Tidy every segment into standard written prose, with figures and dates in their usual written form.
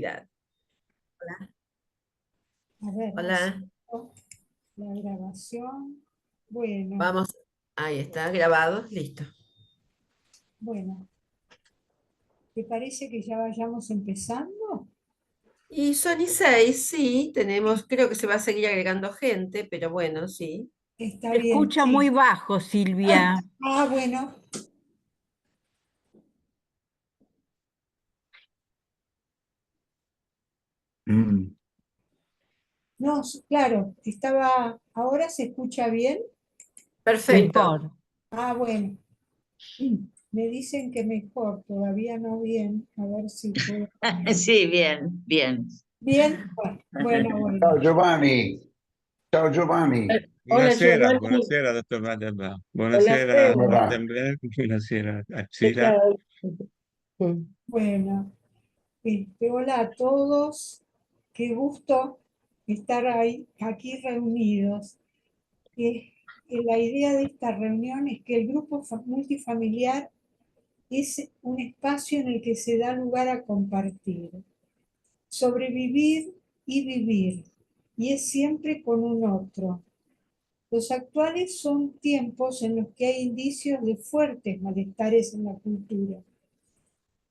Hola, A ver, hola, acepto la grabación. Bueno, vamos. Ahí está, grabado, listo. bueno, ¿te parece que ya vayamos empezando? Y Sony 6, sí, tenemos, creo que se va a seguir agregando gente, pero bueno, sí. Está Se bien, escucha muy sí. bajo, Silvia. Bueno, Mm. no, claro, ahora se escucha bien. Perfecto. Mejor. Bueno, me dicen que mejor, todavía no bien, a ver si puedo. Sí, bien, bien. Bien, bueno. Ciao Giovanni, ciao Giovanni, Hola, Buonasera, Giovanni. buonasera, dottor Vandenberg. Buonasera, come Buonasera. va? Vandenberg. Buonasera, ¿Qué Alcira. tal? Mm. Bueno, hola a todos, qué gusto estar aquí reunidos. Eh, la idea de esta reunión es que el grupo multifamiliar es un espacio en el que se da lugar a compartir, sobrevivir y vivir, y es siempre con un otro. Los actuales son tiempos en los que hay indicios de fuertes malestares en la cultura.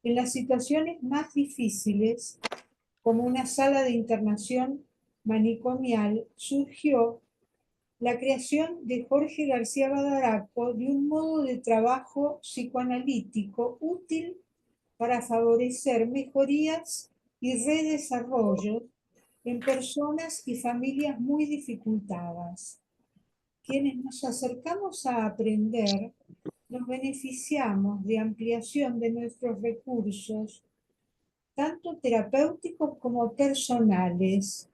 En las situaciones más difíciles, como una sala de internación manicomial, surgió la creación de Jorge García Badaraco de un modo de trabajo psicoanalítico útil para favorecer mejorías y redesarrollos en personas y familias muy dificultadas. Quienes nos acercamos a aprender, nos beneficiamos de ampliación de nuestros recursos, tanto terapéuticos como personales.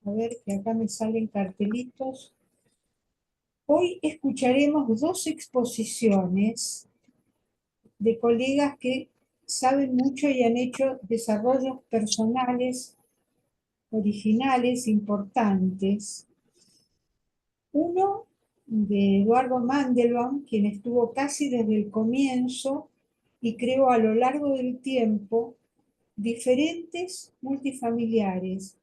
A ver, que acá me salen cartelitos. Hoy escucharemos dos exposiciones de colegas que saben mucho y han hecho desarrollos personales originales, importantes. Uno de Eduardo Mandelbaum, quien estuvo casi desde el comienzo y creó a lo largo del tiempo diferentes multifamiliares,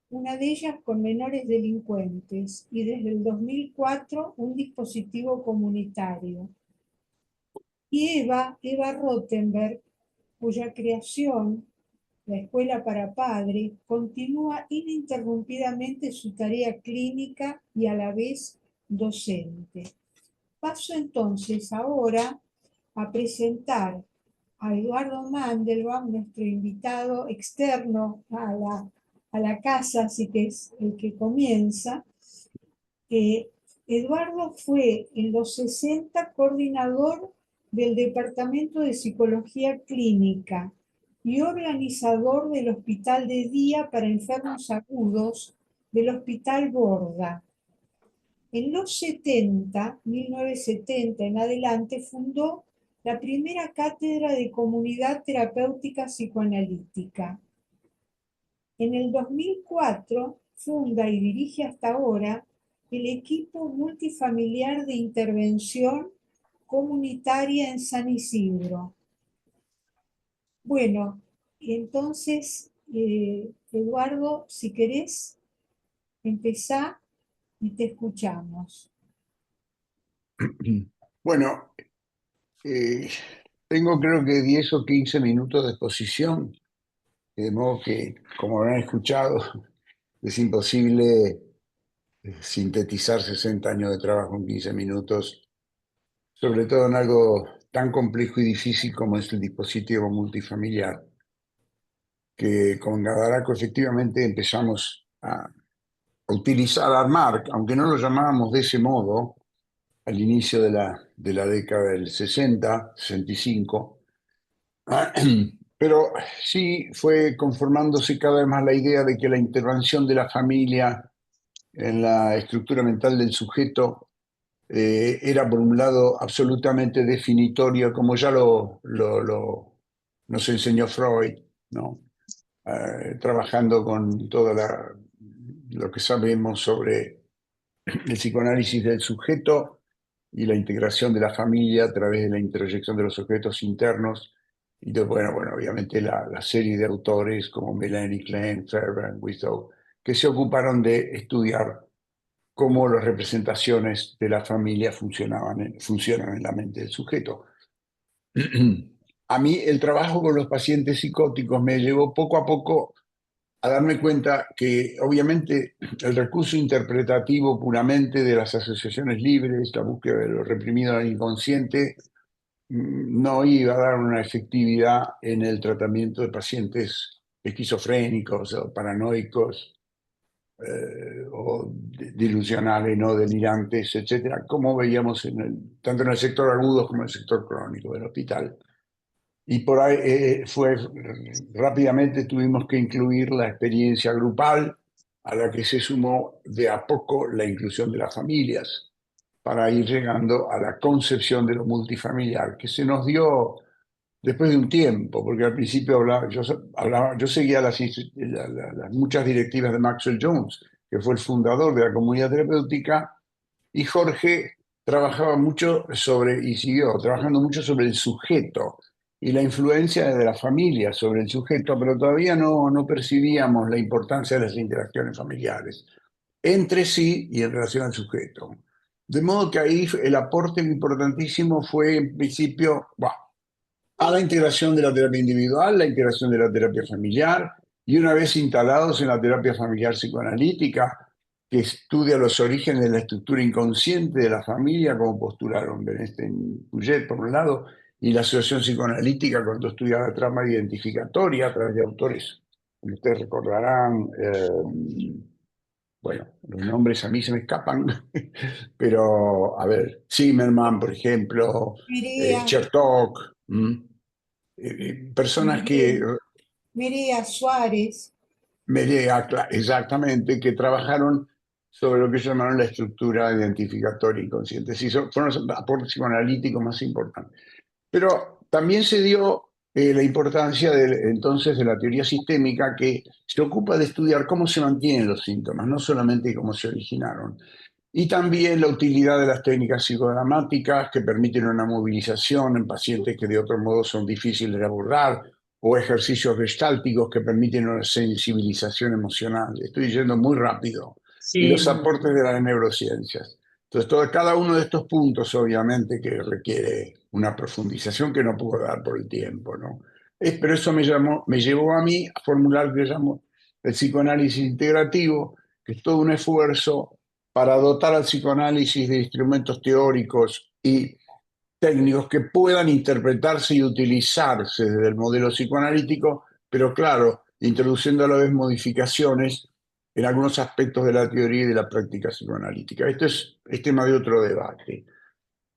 una de ellas con menores delincuentes, y desde el 2004 un dispositivo comunitario. Y Eva Rottenberg, cuya creación, la Escuela para Padres, continúa ininterrumpidamente su tarea clínica y a la vez docente. Paso entonces ahora a presentar a Eduardo Mandelbaum, nuestro invitado externo a la casa, así que es el que comienza. Eduardo fue en los 60 coordinador del Departamento de Psicología Clínica y organizador del Hospital de Día para Enfermos Agudos del Hospital Borda. En los 70, 1970 en adelante, fundó la primera cátedra de comunidad terapéutica psicoanalítica. En el 2004 funda y dirige hasta ahora el equipo multifamiliar de intervención comunitaria en San Isidro. Bueno, entonces, Eduardo, si querés, empezá y te escuchamos. Bueno, tengo creo que 10 o 15 minutos de exposición, de modo que, como habrán escuchado, es imposible sintetizar 60 años de trabajo en 15 minutos, sobre todo en algo tan complejo y difícil como es el dispositivo multifamiliar, que con Gadaraco efectivamente empezamos a utilizar, a armar, aunque no lo llamábamos de ese modo, al inicio de la década del 60, 65, pero sí fue conformándose cada vez más la idea de que la intervención de la familia en la estructura mental del sujeto era por un lado absolutamente definitoria, como ya nos enseñó Freud, ¿no? Trabajando con lo que sabemos sobre el psicoanálisis del sujeto y la integración de la familia a través de la introyección de los objetos internos Y bueno, obviamente la serie de autores como Melanie Klein, Fairbairn, Without, que se ocuparon de estudiar cómo las representaciones de la familia funcionan en la mente del sujeto. A mí el trabajo con los pacientes psicóticos me llevó poco a poco a darme cuenta que obviamente el recurso interpretativo puramente de las asociaciones libres, la búsqueda de lo reprimido al inconsciente, no iba a dar una efectividad en el tratamiento de pacientes esquizofrénicos o paranoicos o delusionales, no delirantes, etcétera, como veíamos tanto en el sector agudo como en el sector crónico del hospital. Y por ahí rápidamente tuvimos que incluir la experiencia grupal, a la que se sumó de a poco la inclusión de las familias, para ir llegando a la concepción de lo multifamiliar, que se nos dio después de un tiempo, porque al principio yo seguía las muchas directivas de Maxwell Jones, que fue el fundador de la comunidad terapéutica, y Jorge trabajaba mucho y siguió trabajando mucho sobre el sujeto y la influencia de la familia sobre el sujeto, pero todavía no percibíamos la importancia de las interacciones familiares entre sí y en relación al sujeto. De modo que ahí el aporte importantísimo fue, en principio, a la integración de la terapia individual, la integración de la terapia familiar, y una vez instalados en la terapia familiar psicoanalítica, que estudia los orígenes de la estructura inconsciente de la familia, como postularon Bernstein y Puget, por un lado, y la asociación psicoanalítica cuando estudia la trama identificatoria a través de autores, como ustedes recordarán, bueno, los nombres a mí se me escapan, pero a ver, Zimmerman, por ejemplo, Miría, Chertok, personas que Miría Suárez, exactamente, que trabajaron sobre lo que llamaron la estructura identificatoria inconsciente. Sí, fueron los aportes psicoanalíticos más importantes. Pero también se dio la importancia entonces de la teoría sistémica, que se ocupa de estudiar cómo se mantienen los síntomas, no solamente cómo se originaron. Y también la utilidad de las técnicas psicodramáticas que permiten una movilización en pacientes que de otro modo son difíciles de abordar, o ejercicios gestálticos que permiten una sensibilización emocional. Estoy yendo muy rápido. Y los Sí, aportes de las neurociencias. Entonces, cada uno de estos puntos, obviamente, que requiere una profundización que no puedo dar por el tiempo, ¿no? Pero eso me llevó a mí a formular lo que llamo el psicoanálisis integrativo, que es todo un esfuerzo para dotar al psicoanálisis de instrumentos teóricos y técnicos que puedan interpretarse y utilizarse desde el modelo psicoanalítico, pero claro, introduciendo a la vez modificaciones en algunos aspectos de la teoría y de la práctica psicoanalítica. Esto es tema de otro debate.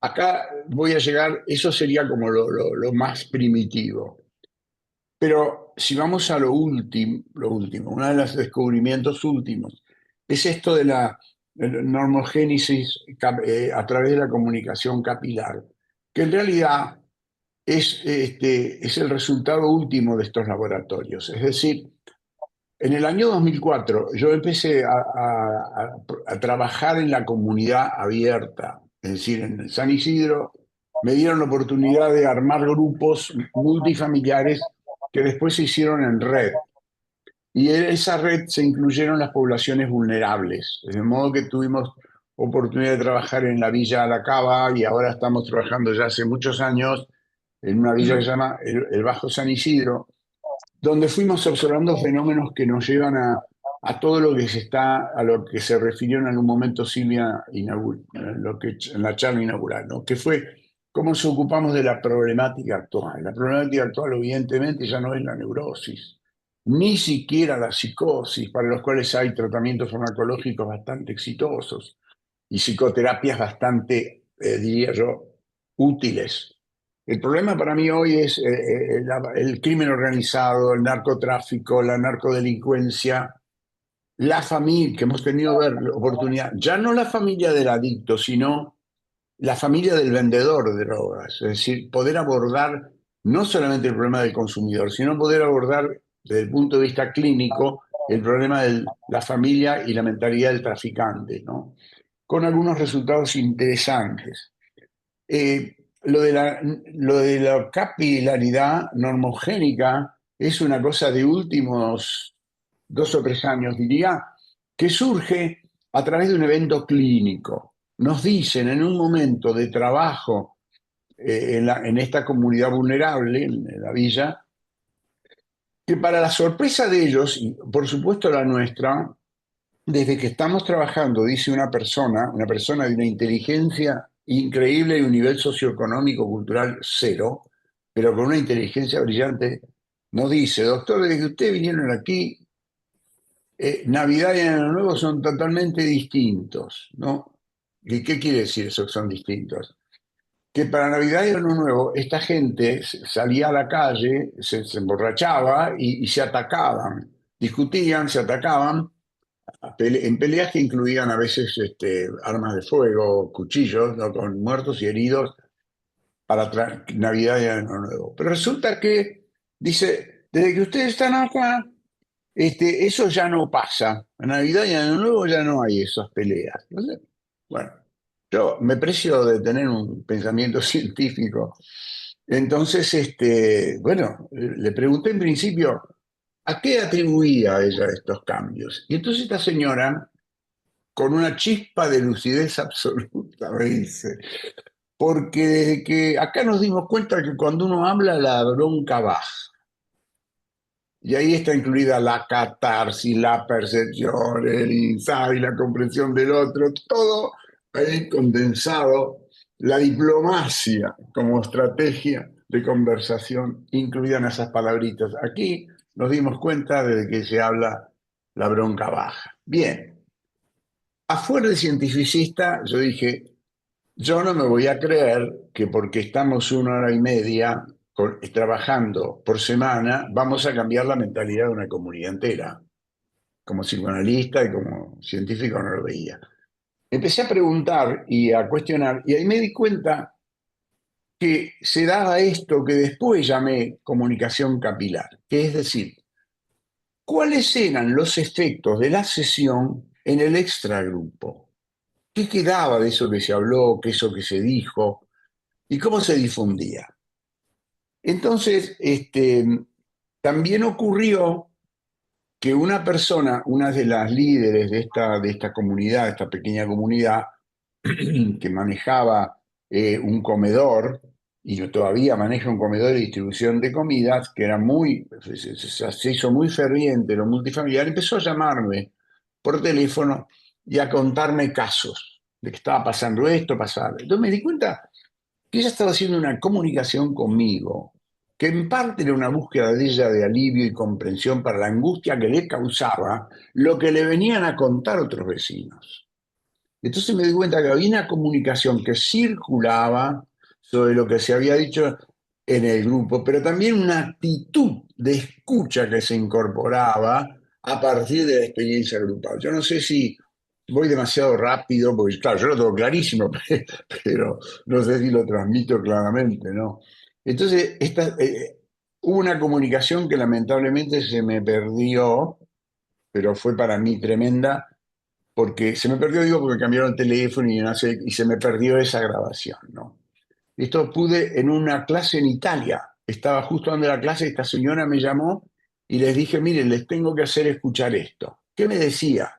Acá voy a llegar, eso sería como lo más primitivo. Pero si vamos a lo último, uno de los descubrimientos últimos, es esto de la normogénesis a través de la comunicación capilar, que en realidad es el resultado último de estos laboratorios. Es decir, en el año 2004 yo empecé a trabajar en la comunidad abierta, es decir, en San Isidro me dieron la oportunidad de armar grupos multifamiliares que después se hicieron en red. Y en esa red se incluyeron las poblaciones vulnerables, de modo que tuvimos oportunidad de trabajar en la Villa La Cava y ahora estamos trabajando ya hace muchos años en una villa que se llama el Bajo San Isidro, donde fuimos observando fenómenos que nos llevan a todo lo que a lo que se refirió en algún momento Silvia en la charla inaugural, ¿no? Que fue cómo nos ocupamos de la problemática actual. La problemática actual, evidentemente, ya no es la neurosis, ni siquiera la psicosis, para los cuales hay tratamientos farmacológicos bastante exitosos y psicoterapias bastante, diría yo, útiles. El problema para mí hoy es el crimen organizado, el narcotráfico, la narcodelincuencia, la familia, que hemos tenido ver la oportunidad, ya no la familia del adicto, sino la familia del vendedor de drogas. Es decir, poder abordar no solamente el problema del consumidor, sino poder abordar desde el punto de vista clínico el problema de la familia y la mentalidad del traficante, ¿no? Con algunos resultados interesantes. lo de la capilaridad normogénica es una cosa de últimos 2 o 3 años, diría, que surge a través de un evento clínico. Nos dicen en un momento de trabajo en esta comunidad vulnerable, en la villa, que para la sorpresa de ellos, y por supuesto la nuestra, desde que estamos trabajando, dice una persona de una inteligencia increíble y un nivel socioeconómico, cultural cero, pero con una inteligencia brillante, nos dice, doctor, desde que ustedes vinieron aquí, Navidad y Año Nuevo son totalmente distintos, ¿no? ¿Y qué quiere decir eso que son distintos? Que para Navidad y Año Nuevo esta gente salía a la calle, se emborrachaba y se atacaban, discutían, se atacaban, en peleas que incluían a veces armas de fuego, cuchillos, ¿no? Con muertos y heridos para Navidad y Año Nuevo. Pero resulta que, dice, desde que ustedes están acá, eso ya no pasa. En Navidad y Año Nuevo ya no hay esas peleas. ¿No sé? Bueno, yo me precio de tener un pensamiento científico. Entonces, bueno, le pregunté en principio, ¿a qué atribuía ella estos cambios? Y entonces esta señora, con una chispa de lucidez absoluta, me dice, porque desde que acá nos dimos cuenta que cuando uno habla la bronca baja, y ahí está incluida la catarsis, la percepción, el insight, la comprensión del otro, todo ahí condensado, la diplomacia como estrategia de conversación incluida en esas palabritas. Aquí nos dimos cuenta desde que se habla la bronca baja. Bien. Afuera de cientificista, yo dije, yo no me voy a creer que porque estamos 1 hora y media trabajando por semana, vamos a cambiar la mentalidad de una comunidad entera. Como psicoanalista y como científico no lo veía. Empecé a preguntar y a cuestionar, y ahí me di cuenta que se daba esto que después llamé comunicación capilar, que es decir, ¿cuáles eran los efectos de la sesión en el extragrupo? ¿Qué quedaba de eso que se habló, que eso que se dijo, y cómo se difundía? Entonces, también ocurrió que una persona, una de las líderes de esta comunidad, esta pequeña comunidad, que manejaba un comedor, y todavía maneja un comedor de distribución de comidas, que era se hizo muy ferviente, lo multifamiliar, empezó a llamarme por teléfono y a contarme casos de que estaba pasando esto, pasaba. Entonces me di cuenta que ella estaba haciendo una comunicación conmigo, que en parte era una búsqueda de ella de alivio y comprensión para la angustia que le causaba lo que le venían a contar otros vecinos. Entonces me di cuenta que había una comunicación que circulaba sobre lo que se había dicho en el grupo, pero también una actitud de escucha que se incorporaba a partir de la experiencia grupal. Yo no sé si voy demasiado rápido, porque claro, yo lo tengo clarísimo, pero no sé si lo transmito claramente, ¿no? Entonces, hubo una comunicación que lamentablemente se me perdió, pero fue para mí tremenda, porque se me perdió, digo, porque cambiaron el teléfono y, no sé, y se me perdió esa grabación, ¿no? Esto pude en una clase en Italia, estaba justo dando la clase, esta señora me llamó y les dije, miren, les tengo que hacer escuchar esto. ¿Qué me decía?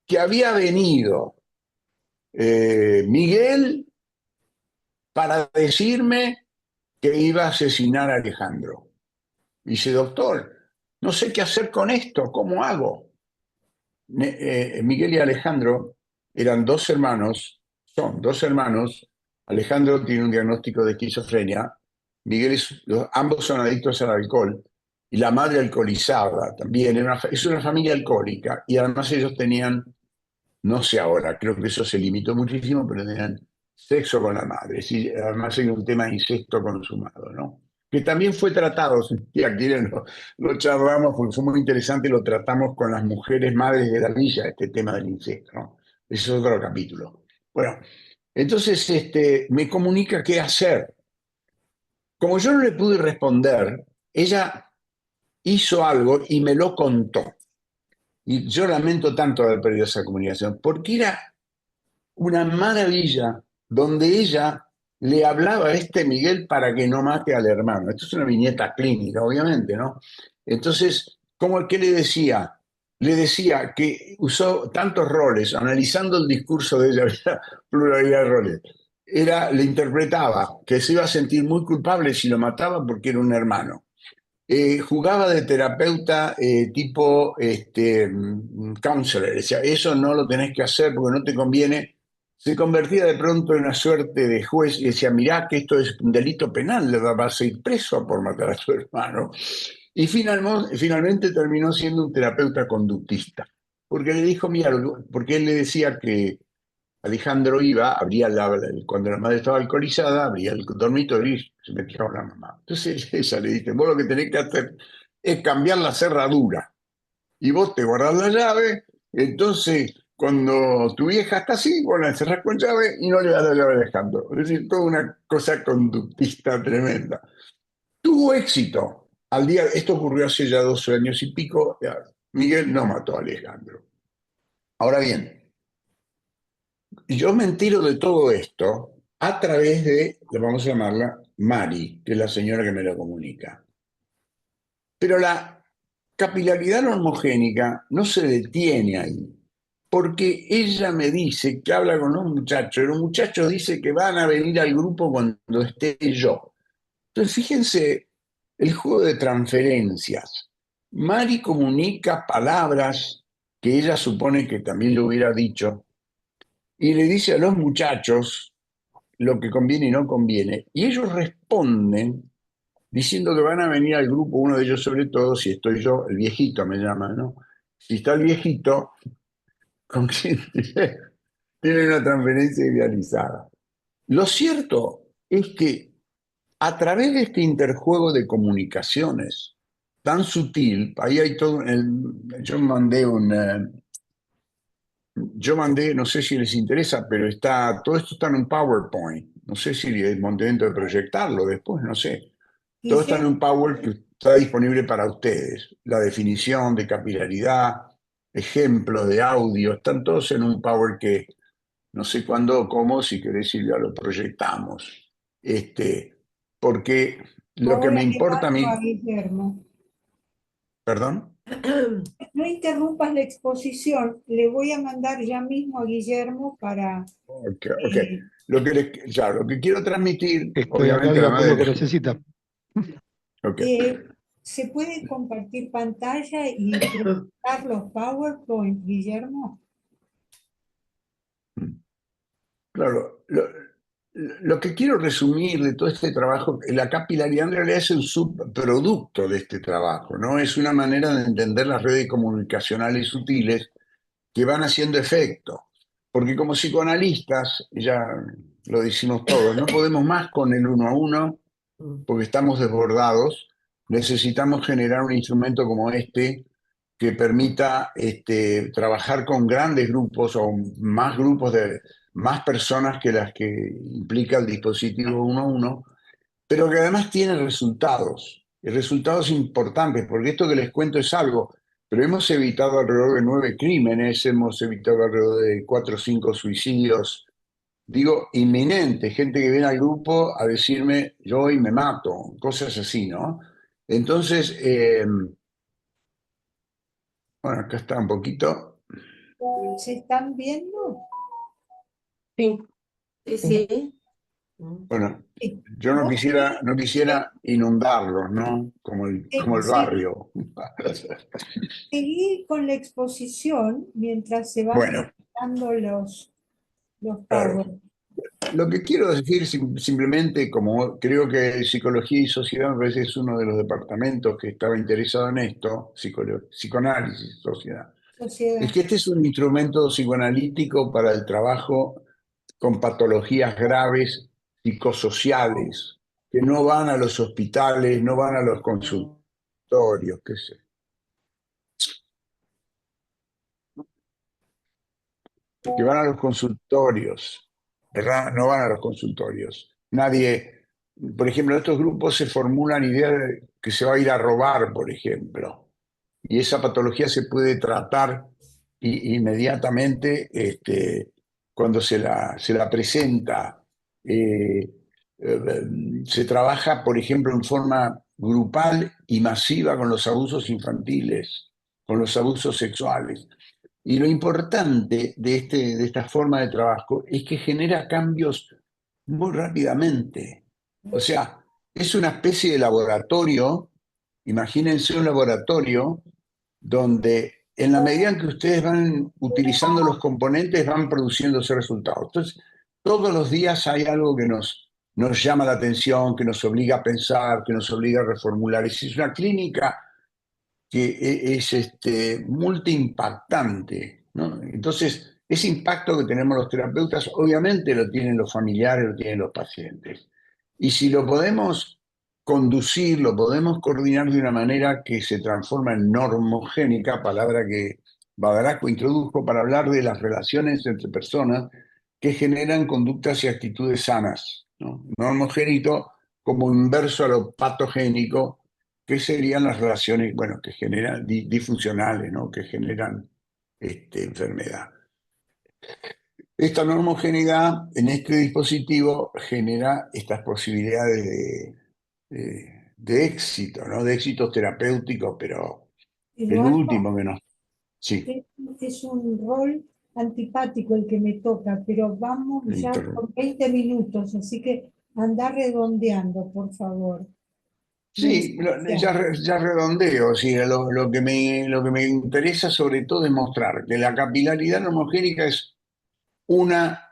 Que había venido Miguel para decirme que iba a asesinar a Alejandro. Dice, doctor, no sé qué hacer con esto, ¿cómo hago? Miguel y Alejandro eran 2 hermanos, son 2 hermanos. Alejandro tiene un diagnóstico de esquizofrenia. Ambos son adictos al alcohol. Y la madre alcoholizada también. Es una familia alcohólica. Y además ellos tenían, no sé ahora, creo que eso se limitó muchísimo, pero tenían sexo con la madre. Sí, además hay un tema de incesto consumado, ¿no? Que también fue tratado, si quieren, lo charlamos, porque fue muy interesante, lo tratamos con las mujeres madres de la villa, este tema del incesto, ¿no? Ese es otro capítulo. Bueno, entonces me comunica qué hacer. Como yo no le pude responder, ella hizo algo y me lo contó. Y yo lamento tanto haber perdido esa comunicación, porque era una maravilla donde ella le hablaba a este Miguel para que no mate al hermano. Esto es una viñeta clínica, obviamente, ¿no? Entonces, ¿cómo que le decía? Le decía que usó tantos roles, analizando el discurso de ella, había pluralidad de roles. Le interpretaba que se iba a sentir muy culpable si lo mataba porque era un hermano. Jugaba de terapeuta tipo counselor, decía, eso no lo tenés que hacer porque no te conviene. Se convertía de pronto en una suerte de juez y decía, mirá que esto es un delito penal, le vas a ir preso por matar a tu hermano. Y finalmente terminó siendo un terapeuta conductista, porque le dijo, mira, porque él le decía que Alejandro iba, cuando la madre estaba alcoholizada, abría el dormitorio y se metía con la mamá. Entonces ella le dice, vos lo que tenés que hacer es cambiar la cerradura y vos te guardás la llave, entonces cuando tu vieja está así, vos la encerrás con llave y no le das la llave a Alejandro. Es decir, toda una cosa conductista tremenda. Tuvo éxito. Esto ocurrió hace ya 12 años y pico, Miguel no mató a Alejandro. Ahora bien, yo me entero de todo esto a través de, vamos a llamarla, Mari, que es la señora que me lo comunica. Pero la capilaridad normogénica no se detiene ahí, porque ella me dice que habla con un muchacho, y los muchachos dicen que van a venir al grupo cuando esté yo. Entonces, fíjense el juego de transferencias. Mari comunica palabras que ella supone que también le hubiera dicho, y le dice a los muchachos lo que conviene y no conviene. Y ellos responden diciendo que van a venir al grupo, uno de ellos sobre todo, si estoy yo, el viejito me llama, ¿no? Si está el viejito, con quien tiene una transferencia idealizada. Lo cierto es que a través de este interjuego de comunicaciones tan sutil, ahí hay todo, yo mandé, no sé si les interesa, pero todo esto está en un PowerPoint. No sé si es momento de proyectarlo después, no sé. Todo está en un PowerPoint que está disponible para ustedes. La definición de capilaridad, ejemplos de audio, están todos en un Power que no sé cuándo o cómo, si querés Silvia, lo proyectamos. Porque lo que Ahora me le importa a paso a mí, Guillermo. perdón. No interrumpas la exposición, le voy a mandar ya mismo a Guillermo para... Ok, ok. Lo que quiero transmitir, Estoy acá, obviamente, diga además por lo que de... necesita. Ok. ¿Se puede compartir pantalla y presentar los PowerPoint, Guillermo? Claro, lo que quiero resumir de todo este trabajo, la capilaridad en realidad es un subproducto de este trabajo, ¿no? Es una manera de entender las redes comunicacionales sutiles que van haciendo efecto. Porque como psicoanalistas, ya lo decimos todos, no podemos más con el uno a uno porque estamos desbordados. Necesitamos generar un instrumento como este que permita trabajar con grandes grupos o más grupos de más personas que las que implica el dispositivo uno a uno, pero que además tiene resultados, y resultados importantes, porque esto que les cuento es algo, pero hemos evitado alrededor de 9 crímenes, hemos evitado alrededor de 4 o 5 suicidios, digo, inminente, gente que viene al grupo a decirme, yo hoy me mato, cosas así, ¿no? Entonces, bueno, acá está un poquito. ¿Se están viendo? Sí, sí, sí. Bueno, Sí. yo no Vos quisiera, no quisiera inundarlos, ¿no? Como el sí, barrio. seguí con la exposición mientras se van Bueno, presentando los claro. PowerPoint. Lo que quiero decir simplemente, como creo que Psicología y Sociedad me parece es uno de los departamentos que estaba interesado en esto, psicoanálisis y sociedad, es Sociedad. que este es un instrumento psicoanalítico para el trabajo con patologías graves psicosociales, que no van a los hospitales, no van a los consultorios, qué sé. Que van a los consultorios, ¿verdad? No van a los consultorios. Nadie, por ejemplo, en estos grupos se formulan ideas de que se va a ir a robar, por ejemplo, y esa patología se puede tratar inmediatamente cuando se la presenta. se trabaja, por ejemplo, en forma grupal y masiva con los abusos infantiles, con los abusos sexuales. Y lo importante de esta forma de trabajo es que genera cambios muy rápidamente. O sea, es una especie de laboratorio, imagínense un laboratorio donde en la medida en que ustedes van utilizando los componentes van produciéndose resultados. Entonces, todos los días hay algo que nos llama la atención, que nos obliga a pensar, que nos obliga a reformular. Es una clínica que es multiimpactante, ¿no? Entonces, ese impacto que tenemos los terapeutas, obviamente lo tienen los familiares, lo tienen los pacientes. Y si lo podemos conducir, lo podemos coordinar de una manera que se transforma en normogénica, palabra que Badaraco introdujo para hablar de las relaciones entre personas que generan conductas y actitudes sanas, ¿no? Normogénico como inverso a lo patogénico, que serían las relaciones, bueno, que generan disfuncionales, ¿no? Que generan enfermedad. Esta no homogeneidad en este dispositivo genera estas posibilidades de éxito, ¿no? De éxitos terapéuticos, pero el Eduardo, último que nos... Sí, es un rol antipático el que me toca, pero vamos ya Víctor. por 20 minutos, así que anda redondeando, por favor. Sí, ya redondeo, sí, lo que me interesa sobre todo es mostrar que la capilaridad no homogénica es una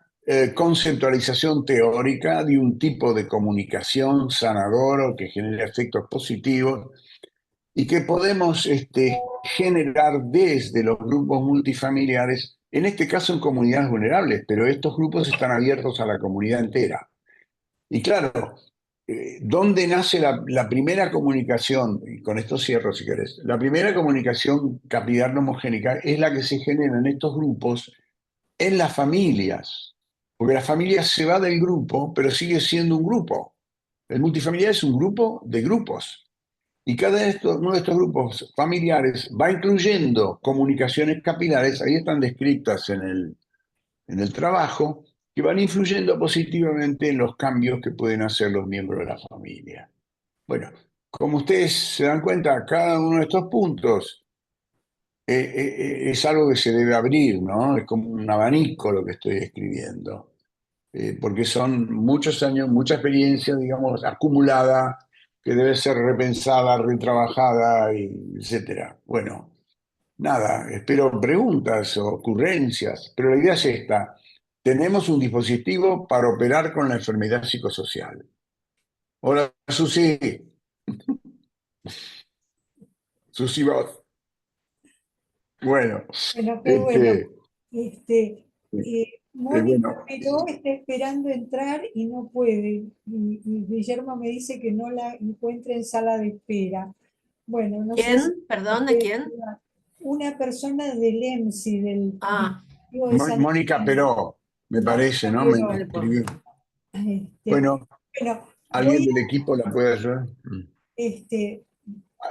conceptualización teórica de un tipo de comunicación sanador que genera efectos positivos y que podemos generar desde los grupos multifamiliares, en este caso en comunidades vulnerables, pero estos grupos están abiertos a la comunidad entera. Y claro, ¿dónde nace la primera comunicación? Y con esto cierro si querés. La primera comunicación capilar no homogénica es la que se genera en estos grupos en las familias, porque la familia se va del grupo, pero sigue siendo un grupo. El multifamiliar es un grupo de grupos. Y uno de estos grupos familiares va incluyendo comunicaciones capilares, ahí están descritas en el trabajo, que van influyendo positivamente en los cambios que pueden hacer los miembros de la familia. Bueno, como ustedes se dan cuenta, cada uno de estos puntos es algo que se debe abrir, ¿no? Es como un abanico lo que estoy escribiendo, porque son muchos años, mucha experiencia, digamos, acumulada, que debe ser repensada, retrabajada, etcétera. Bueno, nada, espero preguntas o ocurrencias, pero la idea es esta. Tenemos un dispositivo para operar con la enfermedad psicosocial. Hola, Susi. Susi Voz. Bueno, Bueno, qué bueno. este, Mónica bueno, Peló está esperando entrar y no puede. Y Guillermo me dice que no la encuentra en sala de espera. Bueno, no sé si ¿Quién? Perdón, ¿de quién? una persona del EMSI, del Ah, Distrito de San Mónica Peró, me parece, Mónica ¿no? Me Peló. Felpo. escribió. Este, Bueno, bueno, ¿alguien del equipo la puede ayudar? este,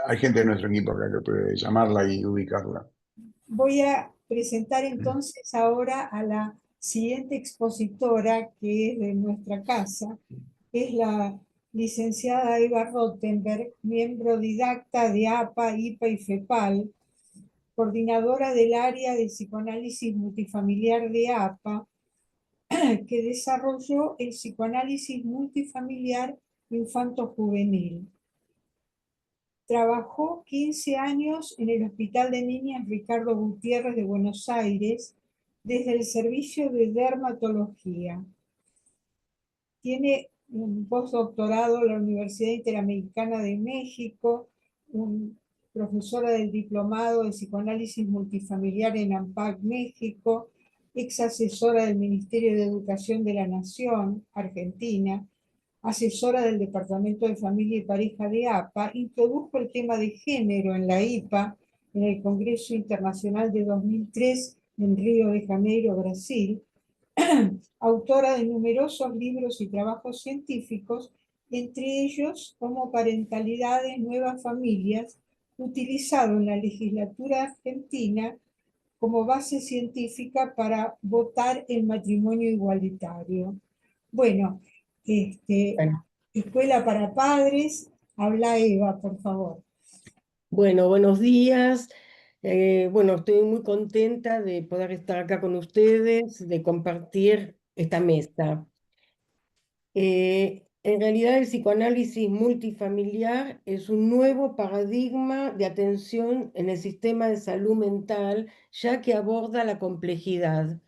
Hay gente de nuestro equipo acá que puede llamarla y ubicarla. voy a presentar entonces ahora a la siguiente expositora que es de nuestra casa, es la licenciada Eva Rottenberg, miembro didacta de APA, IPA y FEPAL, coordinadora del área de psicoanálisis multifamiliar de APA, que desarrolló el psicoanálisis multifamiliar infanto-juvenil. Trabajó 15 años en el Hospital de Niñas Ricardo Gutiérrez de Buenos Aires desde el servicio de dermatología. Tiene un postdoctorado en la Universidad Interamericana de México, profesora del Diplomado de Psicoanálisis Multifamiliar en AMPAC, México, ex asesora del Ministerio de Educación de la Nación, Argentina, asesora del Departamento de Familia y Pareja de APA, introdujo el tema de género en la IPA en el Congreso Internacional de 2003 en Río de Janeiro, Brasil, autora de numerosos libros y trabajos científicos, entre ellos como Parentalidades, Nuevas Familias, utilizado en la legislatura argentina como base científica para votar el matrimonio igualitario. Bueno, Bueno. Escuela para Padres, habla Eva, por favor. Bueno, buenos días. Bueno, estoy muy contenta de poder estar acá con ustedes, de compartir esta mesa. En realidad, el psicoanálisis multifamiliar es un nuevo paradigma de atención en el sistema de salud mental, ya que aborda la complejidad.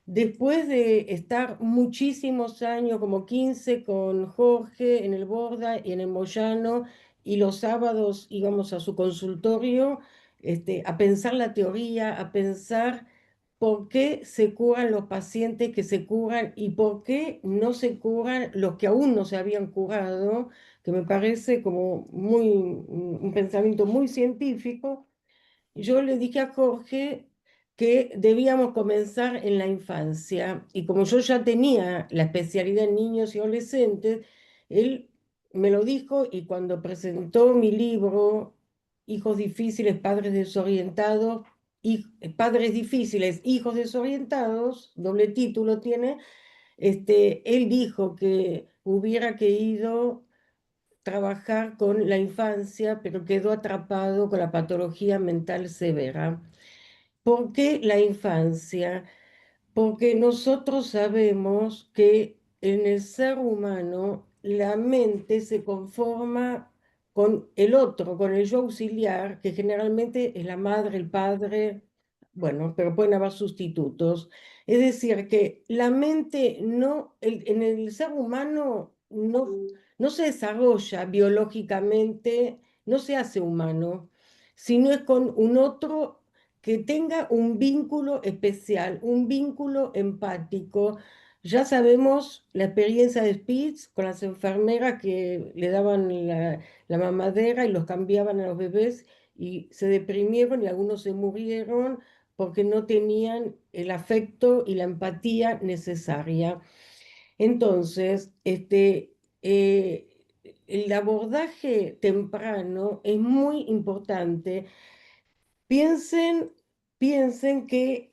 Después de estar muchísimos años, como 15, con Jorge en el Borda y en el Moyano, y los sábados íbamos a su consultorio, a pensar la teoría, a pensar por qué se curan los pacientes que se curan y por qué no se curan los que aún no se habían curado, que me parece como un pensamiento muy científico. Yo le dije a Jorge que debíamos comenzar en la infancia y como yo ya tenía la especialidad en niños y adolescentes, él me lo dijo y cuando presentó mi libro, Hijos difíciles, padres desorientados, Padres difíciles, hijos desorientados, doble título tiene, él dijo que hubiera querido trabajar con la infancia, pero quedó atrapado con la patología mental severa. ¿Por qué la infancia? Porque nosotros sabemos que en el ser humano la mente se conforma con el otro, con el yo auxiliar, que generalmente es la madre, el padre, bueno, pero pueden haber sustitutos. Es decir, que la mente no, en el ser humano no se desarrolla biológicamente, no se hace humano, sino es con un otro que tenga un vínculo especial, un vínculo empático. Ya sabemos la experiencia de Spitz con las enfermeras que le daban la mamadera y los cambiaban a los bebés y se deprimieron y algunos se murieron porque no tenían el afecto y la empatía necesaria. Entonces, el abordaje temprano es muy importante. Piensen, piensen que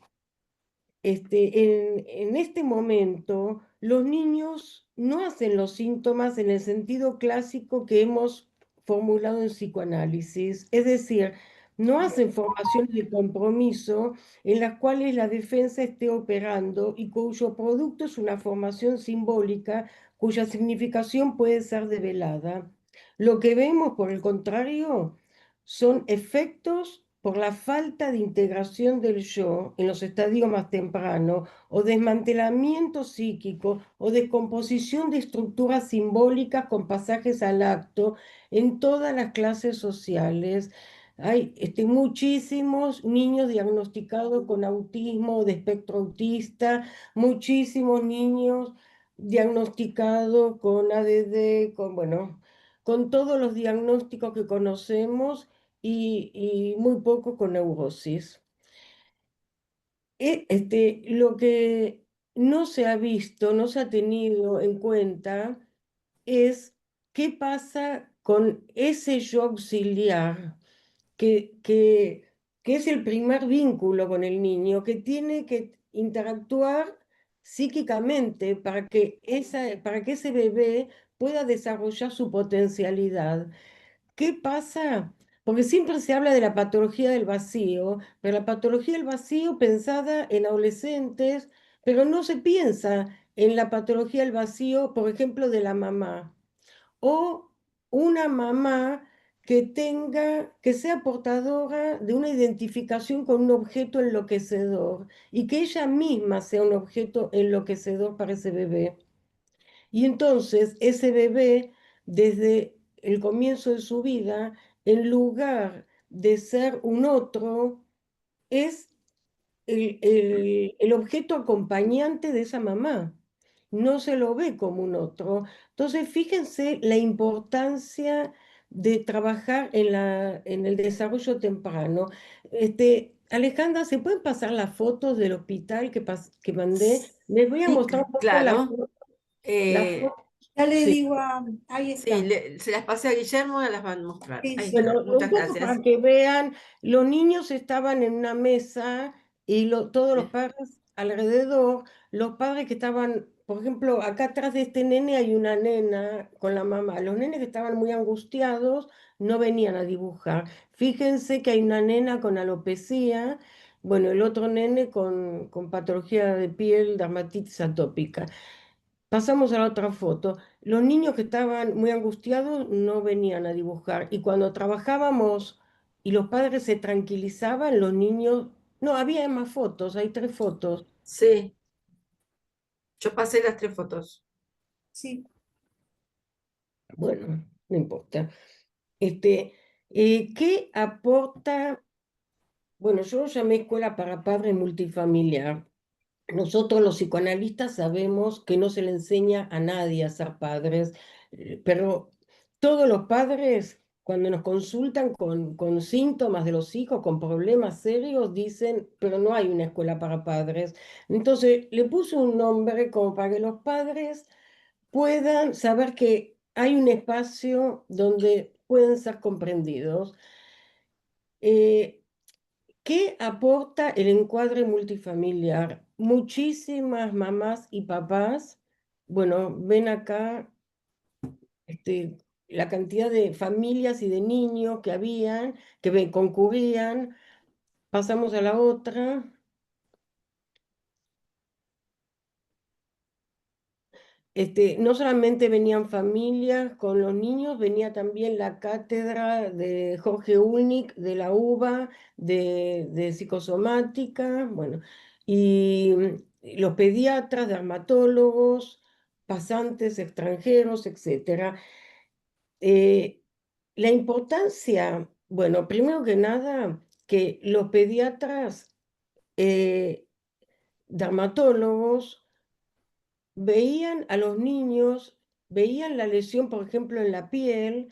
en este momento los niños no hacen los síntomas en el sentido clásico que hemos formulado en psicoanálisis, es decir, no hacen formaciones de compromiso en las cuales la defensa esté operando y cuyo producto es una formación simbólica cuya significación puede ser develada. Lo que vemos, por el contrario, son efectos por la falta de integración del yo en los estadios más tempranos, o desmantelamiento psíquico, o descomposición de estructuras simbólicas con pasajes al acto en todas las clases sociales. Hay muchísimos niños diagnosticados con autismo o de espectro autista, muchísimos niños diagnosticados con ADD, bueno, con todos los diagnósticos que conocemos y muy poco con neurosis. Lo que no se ha visto, no se ha tenido en cuenta es qué pasa con ese yo auxiliar que es el primer vínculo con el niño, que tiene que interactuar psíquicamente para que ese bebé pueda desarrollar su potencialidad. ¿Qué pasa? Porque siempre se habla de la patología del vacío, pero la patología del vacío pensada en adolescentes, pero no se piensa en la patología del vacío, por ejemplo, de la mamá. O una mamá que sea portadora de una identificación con un objeto enloquecedor y que ella misma sea un objeto enloquecedor para ese bebé. Y entonces ese bebé, desde el comienzo de su vida, en lugar de ser un otro, es el objeto acompañante de esa mamá. No se lo ve como un otro. Entonces, fíjense la importancia de trabajar en el desarrollo temprano. Alejandra, ¿se pueden pasar las fotos del hospital que mandé? Les voy a Sí, mostrar un poco claro. las Eh, fotos. Ya le Sí. digo ahí está. sí, se las pasé a Guillermo, ahora las van a mostrar. Sí, Ahí sí. está, Bueno, un muchas poco gracias. para que vean, los niños estaban en una mesa y todos los padres alrededor, los padres que estaban por ejemplo, acá atrás de este nene hay una nena con la mamá. Los nenes que estaban muy angustiados no venían a dibujar. Fíjense que hay una nena con alopecia, bueno, el otro nene con patología de piel, dermatitis atópica. Pasamos a la otra foto. Los niños que estaban muy angustiados no venían a dibujar. Y cuando trabajábamos y los padres se tranquilizaban, los niños... No, había más fotos, hay 3 fotos. Sí, yo pasé las 3 fotos. Sí, Bueno, no importa. ¿Qué aporta? Bueno, yo lo llamé escuela para padres multifamiliar. Nosotros los psicoanalistas sabemos que no se le enseña a nadie a ser padres, pero todos los padres, cuando nos consultan con síntomas de los hijos, con problemas serios, dicen, pero no hay una escuela para padres. Entonces, le puse un nombre como para que los padres puedan saber que hay un espacio donde pueden ser comprendidos. Eh, ¿Qué aporta el encuadre multifamiliar? Muchísimas mamás y papás, bueno, ven acá la cantidad de familias y de niños que habían, concurrían. Pasamos a la otra. No solamente venían familias con los niños, venía también la cátedra de Jorge Ulnik de la UBA, de psicosomática, bueno, y los pediatras, dermatólogos, pasantes extranjeros, etcétera. La importancia, bueno, primero que nada, que los pediatras, dermatólogos, veían a los niños, veían la lesión, por ejemplo, en la piel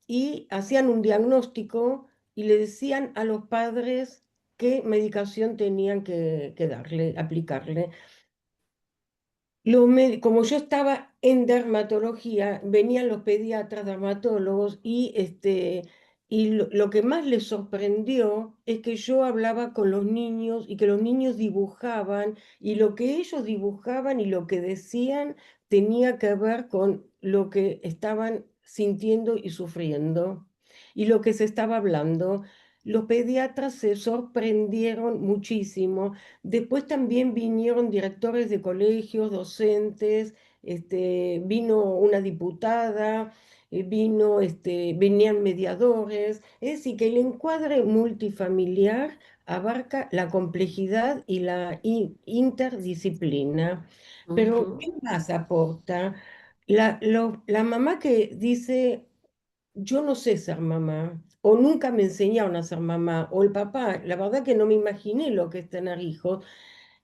y hacían un diagnóstico y le decían a los padres qué medicación tenían que darle, aplicarle. Como yo estaba en dermatología, venían los pediatras dermatólogos y lo que más les sorprendió es que yo hablaba con los niños y que los niños dibujaban y lo que ellos dibujaban y lo que decían tenía que ver con lo que estaban sintiendo y sufriendo y lo que se estaba hablando. Los pediatras se sorprendieron muchísimo. Después también vinieron directores de colegios, docentes, vino una diputada, venían mediadores. Es decir, que el encuadre multifamiliar abarca la complejidad y la interdisciplina. Pero, Ujú. ¿qué más aporta? La mamá que dice, yo no sé ser mamá, o nunca me enseñaron a ser mamá, o el papá, la verdad que no me imaginé lo que es tener hijos.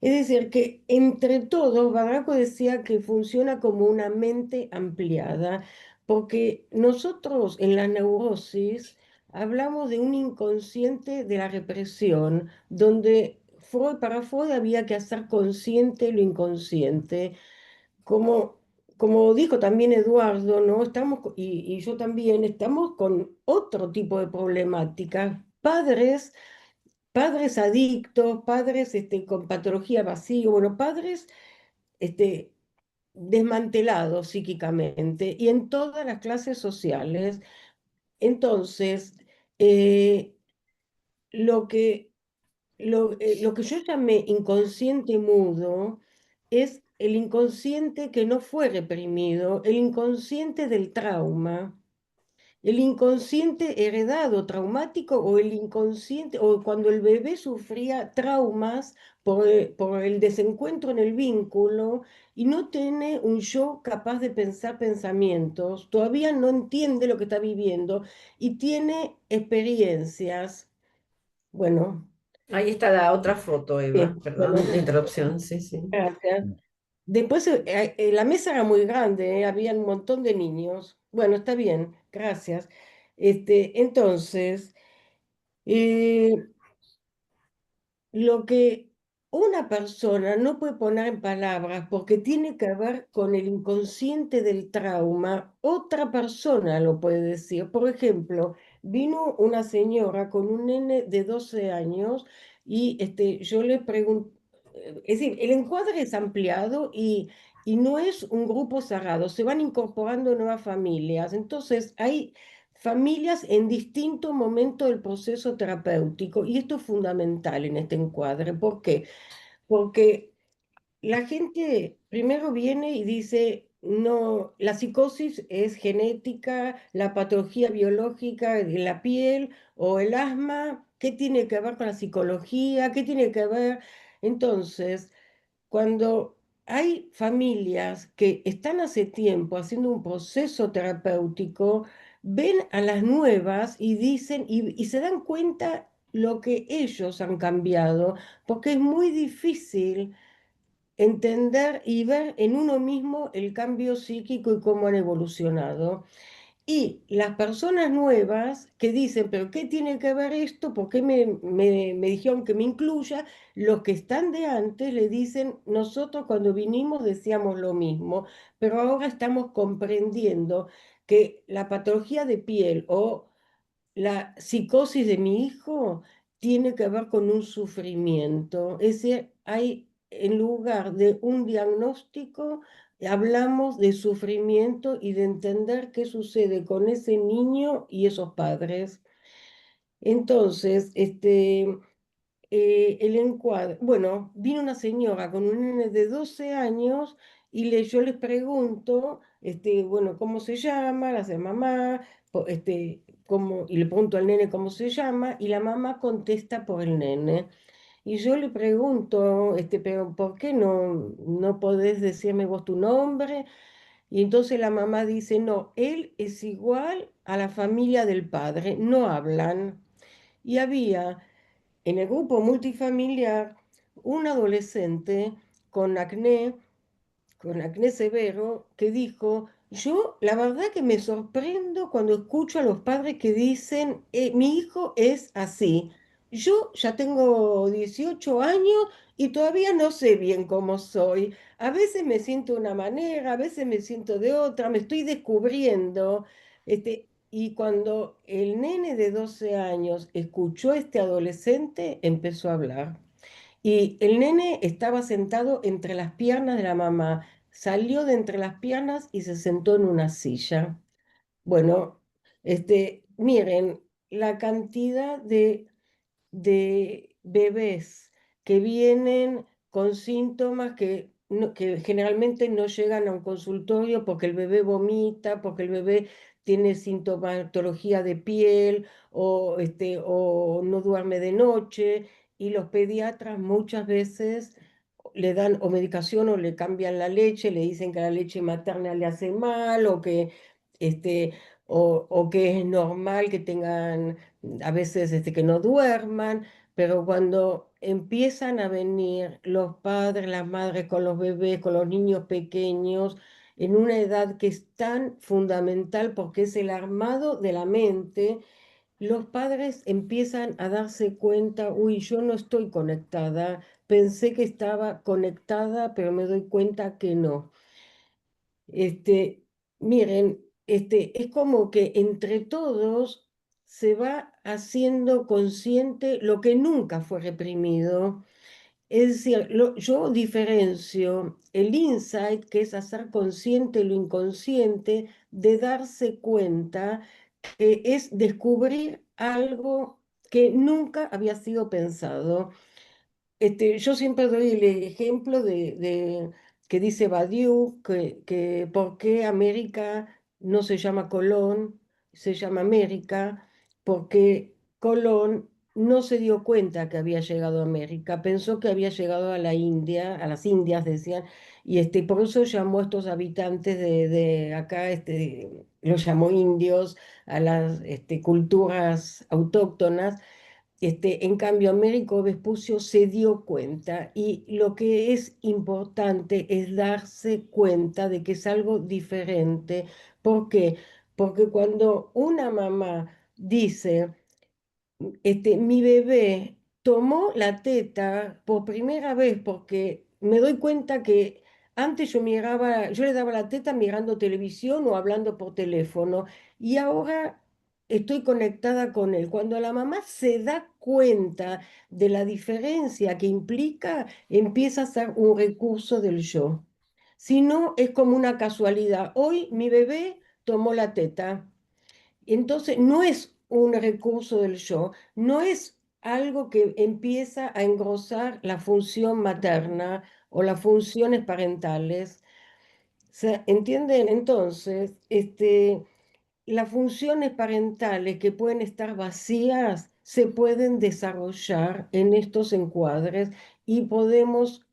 Es decir, que entre todos, Barraco decía que funciona como una mente ampliada, porque nosotros en la neurosis hablamos de un inconsciente de la represión, donde para Freud había que hacer consciente lo inconsciente. Como, como dijo también Eduardo, ¿no? Y yo también, estamos con otro tipo de problemáticas. Padres adictos, padres con patología vacío, bueno, padres este, desmantelados psíquicamente y en todas las clases sociales. Entonces, eh, lo que, lo que yo llamé inconsciente mudo es el inconsciente que no fue reprimido, el inconsciente del trauma. El inconsciente heredado traumático o el inconsciente, o cuando el bebé sufría traumas por el desencuentro en el vínculo y no tiene un yo capaz de pensar pensamientos, todavía no entiende lo que está viviendo y tiene experiencias. Bueno, Ahí está la otra foto, Eva. bueno, Perdón la interrupción, sí, sí. gracias. Después la mesa era muy grande, había un montón de niños. Bueno, está bien, gracias. Entonces, eh, lo que una persona no puede poner en palabras porque tiene que ver con el inconsciente del trauma, otra persona lo puede decir. Por ejemplo, vino una señora con un nene de 12 años y yo le pregunté, es decir, el encuadre es ampliado y no es un grupo cerrado, se van incorporando nuevas familias. Entonces, hay familias en distinto momento del proceso terapéutico y esto es fundamental en este encuadre. ¿Por qué? Porque la gente primero viene y dice, no, la psicosis es genética, la patología biológica de la piel o el asma, ¿qué tiene que ver con la psicología? ¿Qué tiene que ver? Entonces, cuando hay familias que están hace tiempo haciendo un proceso terapéutico, ven a las nuevas y dicen, y se dan cuenta lo que ellos han cambiado, porque es muy difícil entender y ver en uno mismo el cambio psíquico y cómo han evolucionado. Y las personas nuevas que dicen, pero ¿qué tiene que ver esto? ¿Por qué me dijeron que me incluya? Los que están de antes le dicen, nosotros cuando vinimos decíamos lo mismo, pero ahora estamos comprendiendo que la patología de piel o la psicosis de mi hijo tiene que ver con un sufrimiento. Es decir, hay, en lugar de un diagnóstico, hablamos de sufrimiento y de entender qué sucede con ese niño y esos padres. Entonces, el encuadre. Bueno, vino una señora con un nene de 12 años y yo les pregunto, bueno, ¿cómo se llama? La hace mamá, y le pregunto al nene cómo se llama y la mamá contesta por el nene. Y yo le pregunto, pero ¿por qué no podés decirme vos tu nombre? Y entonces la mamá dice, no, él es igual a la familia del padre, no hablan. Y había en el grupo multifamiliar, un adolescente con acné, con acné severo, que dijo, yo la verdad que me sorprendo cuando escucho a los padres que dicen, mi hijo es así. Yo ya tengo 18 años y todavía no sé bien cómo soy. A veces me siento de una manera, a veces me siento de otra, me estoy descubriendo. Y cuando el nene de 12 años escuchó a este adolescente, empezó a hablar. Y el nene estaba sentado entre las piernas de la mamá, salió de entre las piernas y se sentó en una silla. Bueno, miren, la cantidad de bebés que vienen con síntomas que generalmente no llegan a un consultorio porque el bebé vomita, porque el bebé tiene sintomatología de piel o no duerme de noche, y los pediatras muchas veces le dan o medicación o le cambian la leche, le dicen que la leche materna le hace mal este, o que es normal que tengan a veces que no duerman, pero cuando empiezan a venir los padres, las madres con los bebés, con los niños pequeños, en una edad que es tan fundamental porque es el armado de la mente, los padres empiezan a darse cuenta, uy, yo no estoy conectada, pensé que estaba conectada, pero me doy cuenta que no. Miren, es como que entre todos se va haciendo consciente lo que nunca fue reprimido. Es decir, yo diferencio el insight, que es hacer consciente lo inconsciente, de darse cuenta, que es descubrir algo que nunca había sido pensado. Yo siempre doy el ejemplo que dice Badiou, que por qué América no se llama Colón, se llama América, porque Colón no se dio cuenta que había llegado a América, pensó que había llegado a la India, a las Indias decían, y por eso llamó a estos habitantes de acá, los llamó indios, a las culturas autóctonas. En cambio, Américo Vespucio se dio cuenta y lo que es importante es darse cuenta de que es algo diferente. ¿Por qué? Porque cuando una mamá dice, mi bebé tomó la teta por primera vez porque me doy cuenta que antes yo le daba la teta mirando televisión o hablando por teléfono y ahora estoy conectada con él. Cuando la mamá se da cuenta de la diferencia que implica, empieza a ser un recurso del yo. sino es como una casualidad. Hoy mi bebé tomó la teta. Entonces, no es un recurso del yo, no es algo que empieza a engrosar la función materna o las funciones parentales. ¿Entienden? Entonces, las funciones parentales que pueden estar vacías se pueden desarrollar en estos encuadres y podemos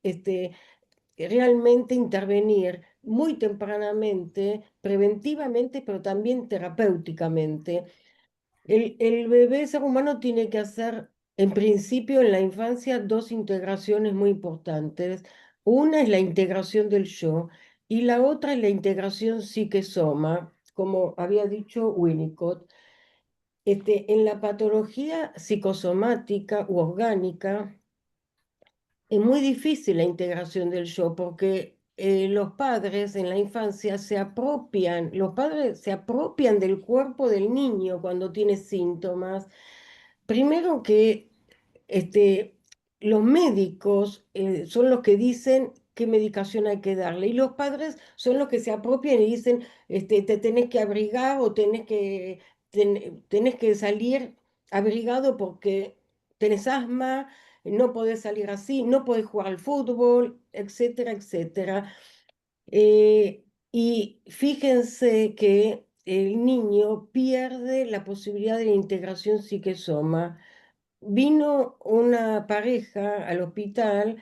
realmente intervenir muy tempranamente, preventivamente, pero también terapéuticamente. El bebé ser humano tiene que hacer, en principio, en la infancia, dos integraciones muy importantes. Una es la integración del yo y la otra es la integración psique-soma, como había dicho Winnicott. En la patología psicosomática u orgánica, es muy difícil la integración del yo porque los padres en la infancia los padres se apropian del cuerpo del niño cuando tiene síntomas. Primero que este, los médicos son los que dicen qué medicación hay que darle y los padres son los que se apropian y dicen, te tenés que abrigar o tenés que salir abrigado porque tenés asma, no podés salir así, no podés jugar al fútbol, etcétera, etcétera. Y fíjense que el niño pierde la posibilidad de la integración psique-soma. Vino una pareja al hospital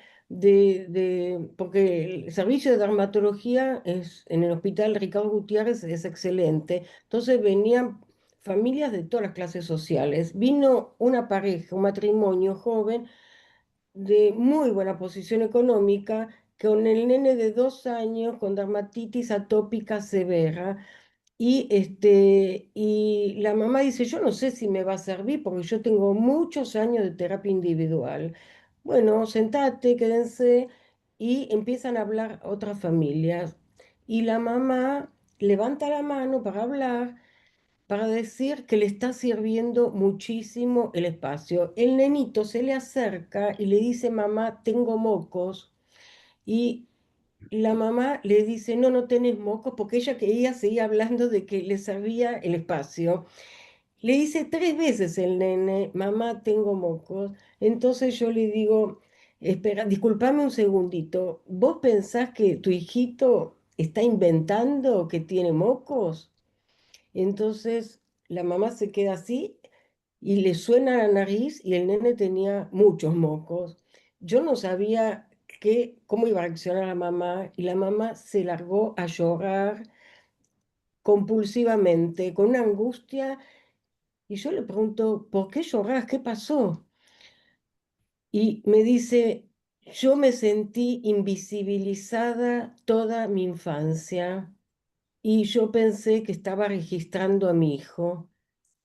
porque el servicio de dermatología en el hospital Ricardo Gutiérrez es excelente. Entonces venían familias de todas las clases sociales. Vino una pareja, un matrimonio joven de muy buena posición económica, con el nene de 2 años con dermatitis atópica severa. Y la mamá dice, yo no sé si me va a servir porque yo tengo muchos años de terapia individual. Bueno, sentate, quédense y empiezan a hablar otras familias. Y la mamá levanta la mano para hablar, para decir que le está sirviendo muchísimo el espacio. El nenito se le acerca y le dice, mamá, tengo mocos. Y la mamá le dice, no, no tenés mocos, porque ella seguía hablando de que le servía el espacio. Le dice 3 veces el nene, mamá, tengo mocos. Entonces yo le digo, espera, discúlpame un segundito, ¿vos pensás que tu hijito está inventando que tiene mocos? Entonces la mamá se queda así y le suena la nariz y el nene tenía muchos mocos. Yo no sabía cómo iba a reaccionar la mamá y la mamá se largó a llorar compulsivamente, con una angustia, y yo le pregunto, ¿por qué llorás? ¿Qué pasó? Y me dice, yo me sentí invisibilizada toda mi infancia y yo pensé que estaba registrando a mi hijo.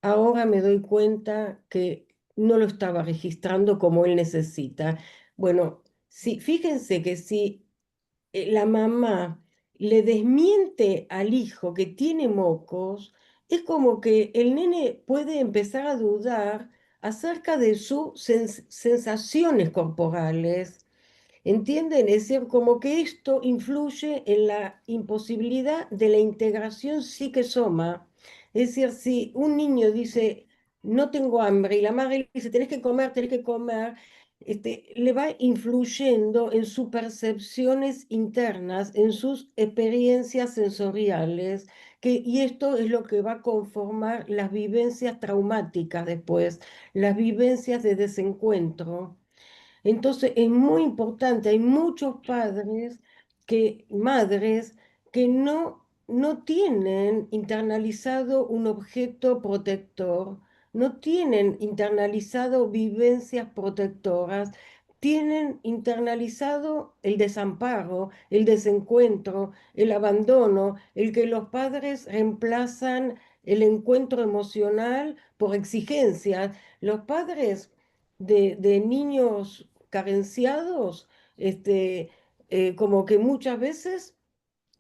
Ahora me doy cuenta que no lo estaba registrando como él necesita. Bueno, fíjense que si la mamá le desmiente al hijo que tiene mocos, es como que el nene puede empezar a dudar acerca de sus sensaciones corporales. ¿Entienden? Es decir, como que esto influye en la imposibilidad de la integración psique-soma. Es decir, si un niño dice, no tengo hambre, y la madre le dice, tenés que comer, le va influyendo en sus percepciones internas, en sus experiencias sensoriales, y esto es lo que va a conformar las vivencias traumáticas después, las vivencias de desencuentro. Entonces es muy importante, hay muchos madres que no tienen internalizado un objeto protector, no tienen internalizado vivencias protectoras, tienen internalizado el desamparo, el desencuentro, el abandono, el que los padres reemplazan el encuentro emocional por exigencias. Los padres de niños carenciados, como que muchas veces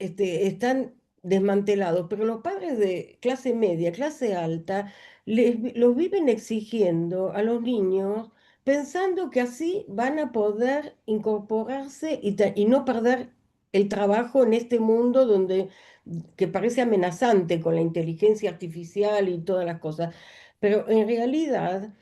están desmantelados, pero los padres de clase media, clase alta, los viven exigiendo a los niños pensando que así van a poder incorporarse y no perder el trabajo en este mundo que parece amenazante con la inteligencia artificial y todas las cosas. Pero en realidad,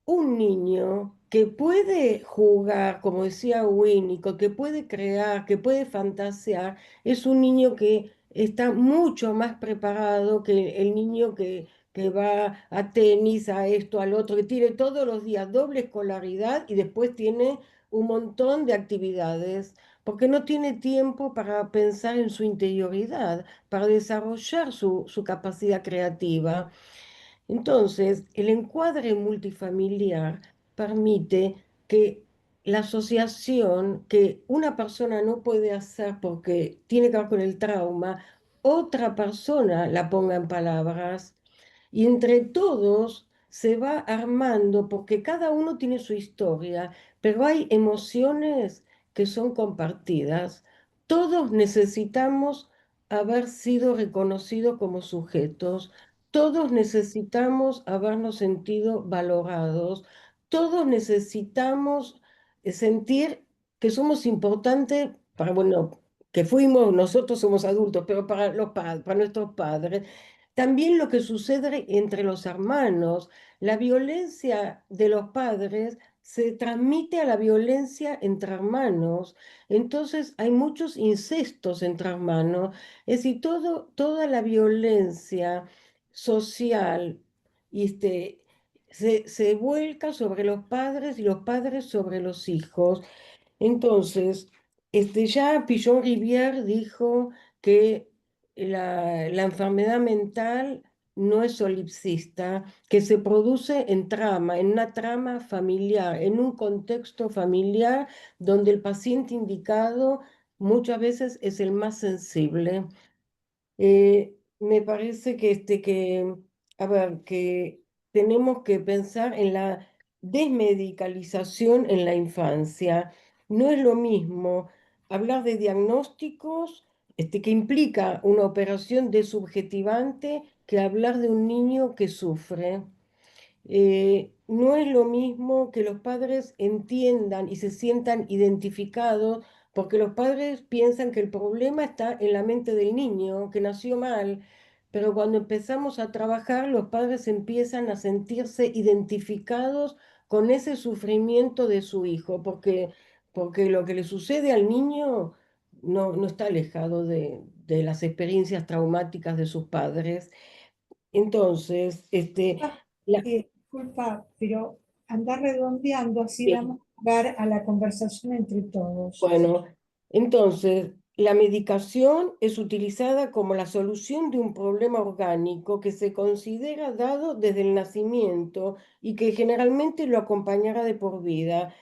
un niño que puede jugar, como decía Winnicott, que puede crear, que puede fantasear, es un niño que está mucho más preparado que el niño que va a tenis, a esto, al otro, que tiene todos los días doble escolaridad y después tiene un montón de actividades, porque no tiene tiempo para pensar en su interioridad, para desarrollar su capacidad creativa. Entonces, el encuadre multifamiliar permite que la asociación que una persona no puede hacer porque tiene que ver con el trauma, otra persona la ponga en palabras y entre todos se va armando porque cada uno tiene su historia, pero hay emociones que son compartidas. Todos necesitamos haber sido reconocidos como sujetos. Todos necesitamos habernos sentido valorados, todos necesitamos sentir que somos importantes para, bueno, que fuimos, nosotros somos adultos, pero para para nuestros padres. También lo que sucede entre los hermanos, la violencia de los padres se transmite a la violencia entre hermanos. Entonces hay muchos incestos entre hermanos. Es decir, toda la violencia social se vuelca sobre los padres y los padres sobre los hijos. Entonces, ya Pichon Rivière dijo que la enfermedad mental no es solipsista, que se produce en trama, en una trama familiar, en un contexto familiar donde el paciente indicado muchas veces es el más sensible. Me parece a ver, que tenemos que pensar en la desmedicalización en la infancia. No es lo mismo hablar de diagnósticos, que implica una operación desubjetivante que hablar de un niño que sufre. No es lo mismo que los padres entiendan y se sientan identificados, porque los padres piensan que el problema está en la mente del niño, que nació mal, pero cuando empezamos a trabajar, los padres empiezan a sentirse identificados con ese sufrimiento de su hijo, porque lo que le sucede al niño no está alejado de las experiencias traumáticas de sus padres. Entonces, la- Disculpa, pero anda redondeando, así sí. damos lugar a la conversación entre todos. Bueno, entonces, la medicación es utilizada como la solución de un problema orgánico que se considera dado desde el nacimiento y que generalmente lo acompañará de por vida.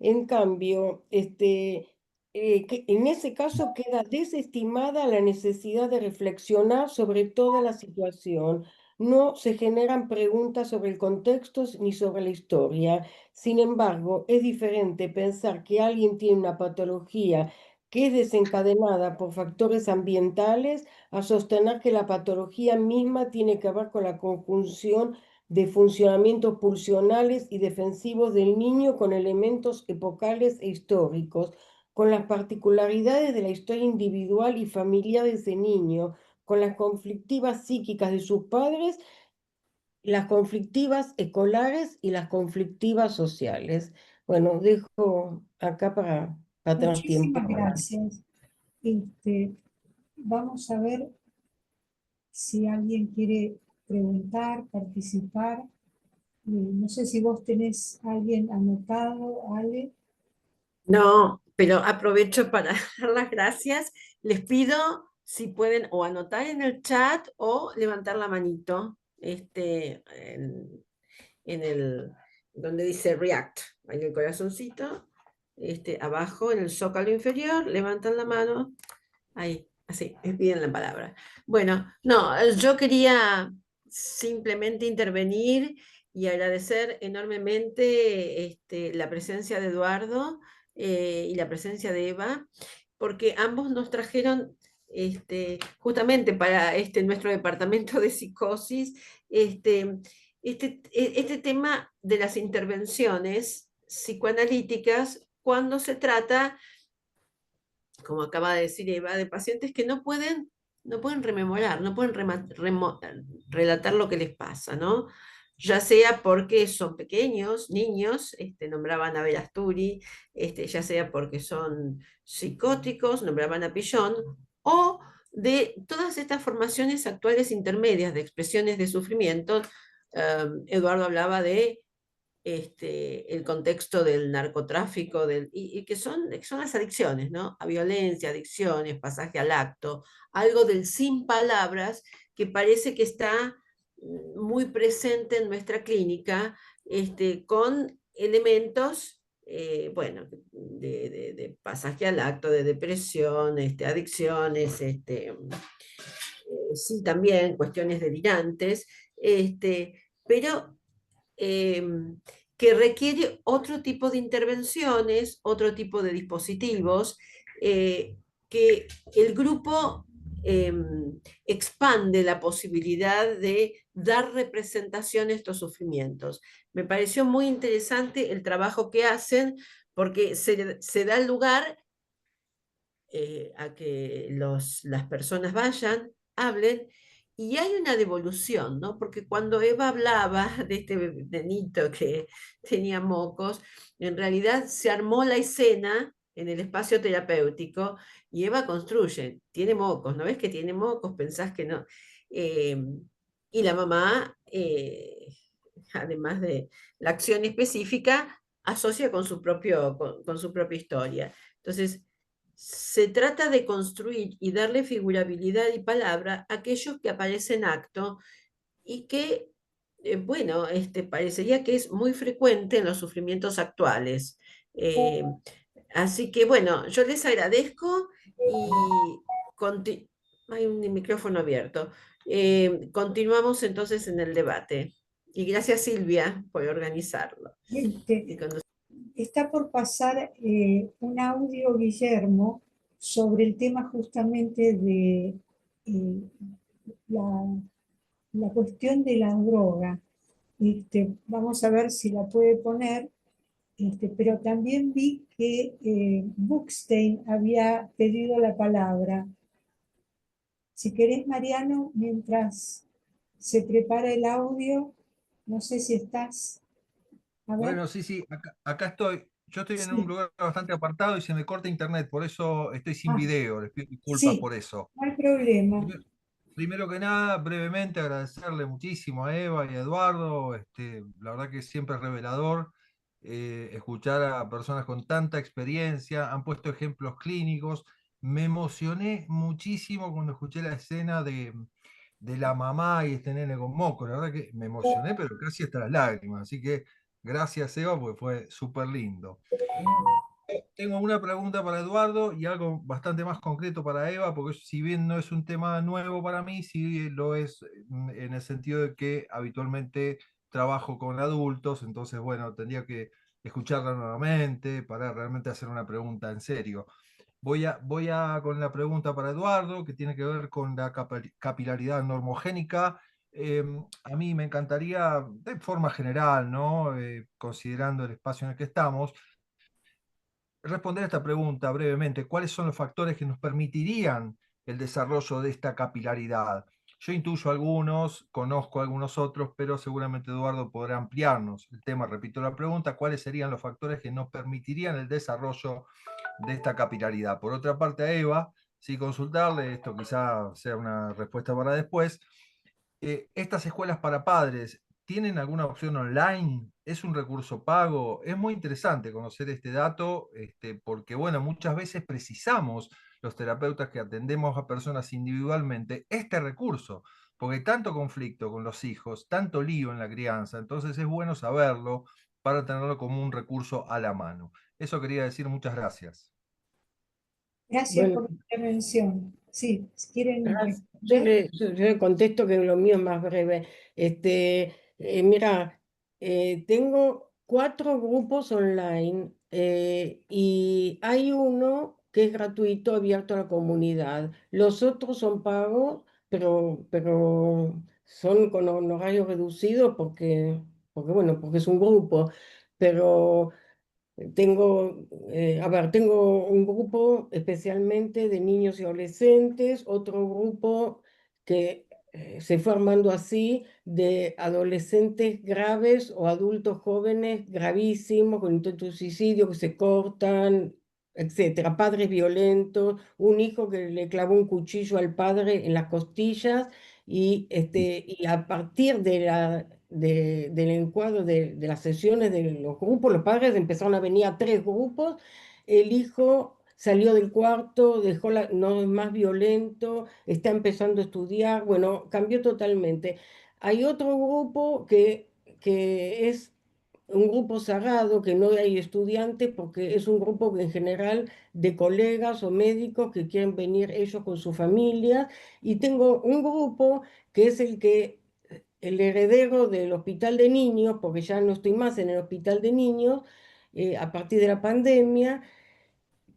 En cambio, que en ese caso queda desestimada la necesidad de reflexionar sobre toda la situación. No se generan preguntas sobre el contexto ni sobre la historia. Sin embargo, es diferente pensar que alguien tiene una patología que es desencadenada por factores ambientales a sostener que la patología misma tiene que ver con la conjunción de funcionamientos pulsionales y defensivos del niño con elementos epocales e históricos, con las particularidades de la historia individual y familiar de ese niño, con las conflictivas psíquicas de sus padres, las conflictivas escolares y las conflictivas sociales. Bueno, dejo acá para tener tiempo Muchísimas para hablar. gracias. Vamos a ver si alguien quiere preguntar, participar. No sé si vos tenés a alguien anotado, Ale. No, pero aprovecho para dar las gracias. Les pido si pueden o anotar en el chat o levantar la manito, en el, donde dice React, en el corazoncito, abajo, en el zócalo inferior, levantan la mano, ahí, así, me piden la palabra. Bueno, no, yo quería simplemente intervenir y agradecer enormemente la presencia de Eduardo y la presencia de Eva, porque ambos nos trajeron justamente para nuestro departamento de psicosis este tema de las intervenciones psicoanalíticas cuando se trata como acaba de decir Eva, de pacientes que no pueden rememorar, no pueden relatar lo que les pasa, ¿no? Ya sea porque son pequeños, niños, nombraban a Belasturi, ya sea porque son psicóticos, nombraban a Pillon, o de todas estas formaciones actuales intermedias de expresiones de sufrimiento. Eduardo hablaba de el contexto del narcotráfico y que son las adicciones, ¿no? A violencia, adicciones, pasaje al acto, algo del sin palabras que parece que está muy presente en nuestra clínica, con elementos, bueno, de pasaje al acto, de depresión, adicciones, sí, también cuestiones delirantes, pero em, que requiere otro tipo de intervenciones, otro tipo de dispositivos, que el grupo expande la posibilidad de dar representación a estos sufrimientos. Me pareció muy interesante el trabajo que hacen porque se da lugar a que las personas vayan, hablen, y hay una devolución, ¿no? Porque cuando Eva hablaba de este nenito que tenía mocos, en realidad se armó la escena en el espacio terapéutico y Eva construye, tiene mocos, ¿no ves que tiene mocos? Pensás que no. Eh, y la mamá, además de la acción específica, asocia con su propia historia. Entonces, se trata de construir y darle figurabilidad y palabra a aquellos que aparecen acto y que, bueno, parecería que es muy frecuente en los sufrimientos actuales. Eh, Así que, bueno, yo les agradezco y hay un micrófono abierto. Continuamos entonces en el debate. Y gracias, Silvia, por organizarlo. Este, está por pasar un audio, Guillermo, sobre el tema justamente de la, la cuestión de la droga. Vamos a ver si la puede poner, pero también vi que Buchstein había pedido la palabra. Si querés, Mariano, mientras se prepara el audio, no sé si estás. A ver, Bueno, sí, sí, acá estoy. Yo estoy en un sí. lugar bastante apartado y se me corta internet, por eso estoy sin Ah, video. Les pido disculpas sí, por eso. no hay problema. Primero que nada, brevemente agradecerle muchísimo a Eva y a Eduardo. La verdad que siempre es revelador escuchar a personas con tanta experiencia. Han puesto ejemplos clínicos. Me emocioné muchísimo cuando escuché la escena de la mamá y este nene con moco. La verdad que me emocioné, pero casi hasta las lágrimas. Así que gracias, Eva, porque fue súper lindo. Tengo una pregunta para Eduardo y algo bastante más concreto para Eva, porque si bien no es un tema nuevo para mí, sí lo es en el sentido de que habitualmente trabajo con adultos, entonces, bueno, tendría que escucharla nuevamente para realmente hacer una pregunta en serio. Voy a con la pregunta para Eduardo, que tiene que ver con la capilaridad normogénica. A mí me encantaría, de forma general, ¿no? Considerando el espacio en el que estamos, responder a esta pregunta brevemente. ¿Cuáles son los factores que nos permitirían el desarrollo de esta capilaridad? Yo intuyo algunos, conozco algunos otros, pero seguramente Eduardo podrá ampliarnos el tema. Repito la pregunta, ¿cuáles serían los factores que nos permitirían el desarrollo de esta capilaridad? Por otra parte, a Eva, sí consultarle, esto quizá sea una respuesta para después, estas escuelas para padres tienen alguna opción online, es un recurso pago. Es muy interesante conocer este dato, porque bueno, muchas veces precisamos los terapeutas que atendemos a personas individualmente este recurso, porque hay tanto conflicto con los hijos, tanto lío en la crianza, entonces es bueno saberlo para tenerlo como un recurso a la mano. Eso quería decir, muchas gracias. Gracias Bueno, por la intervención. Sí, si quieren Yo responder. le contesto que lo mío es más breve. Mira, tengo 4 grupos online y hay uno que es gratuito, abierto a la comunidad. Los otros son pagos, pero son con honorario reducido porque es un grupo. Pero Tengo, tengo un grupo especialmente de niños y adolescentes, otro grupo que se fue armando así de adolescentes graves o adultos jóvenes gravísimos con intento de suicidio que se cortan, etcétera, padres violentos, un hijo que le clavó un cuchillo al padre en las costillas y a partir del encuadro de las sesiones de los grupos, los padres empezaron a venir a 3 grupos, el hijo salió del cuarto, no es más violento, está empezando a estudiar, bueno, cambió totalmente. Hay otro grupo que es un grupo sagrado, que no hay estudiantes, porque es un grupo que en general de colegas o médicos que quieren venir ellos con su familia, y tengo un grupo que es el heredero del hospital de niños, porque ya no estoy más en el hospital de niños, a partir de la pandemia,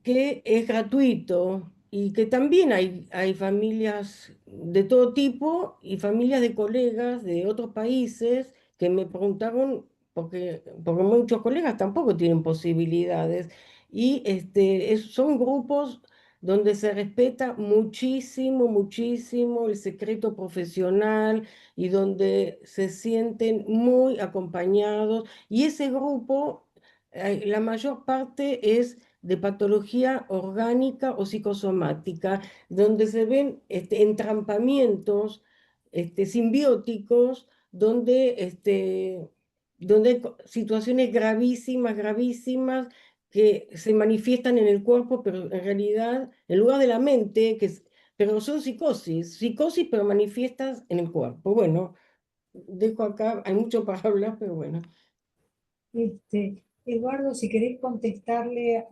que es gratuito y que también hay familias de todo tipo y familias de colegas de otros países que me preguntaron, porque muchos colegas tampoco tienen posibilidades, y son grupos donde se respeta muchísimo, muchísimo el secreto profesional y donde se sienten muy acompañados. Y ese grupo, la mayor parte es de patología orgánica o psicosomática, donde se ven entrampamientos simbióticos, donde hay situaciones gravísimas, gravísimas, que se manifiestan en el cuerpo, pero en realidad, en lugar de la mente, pero son psicosis, pero manifiestas en el cuerpo. Bueno, dejo acá, hay mucho para hablar, pero bueno. Eduardo, si querés contestarle a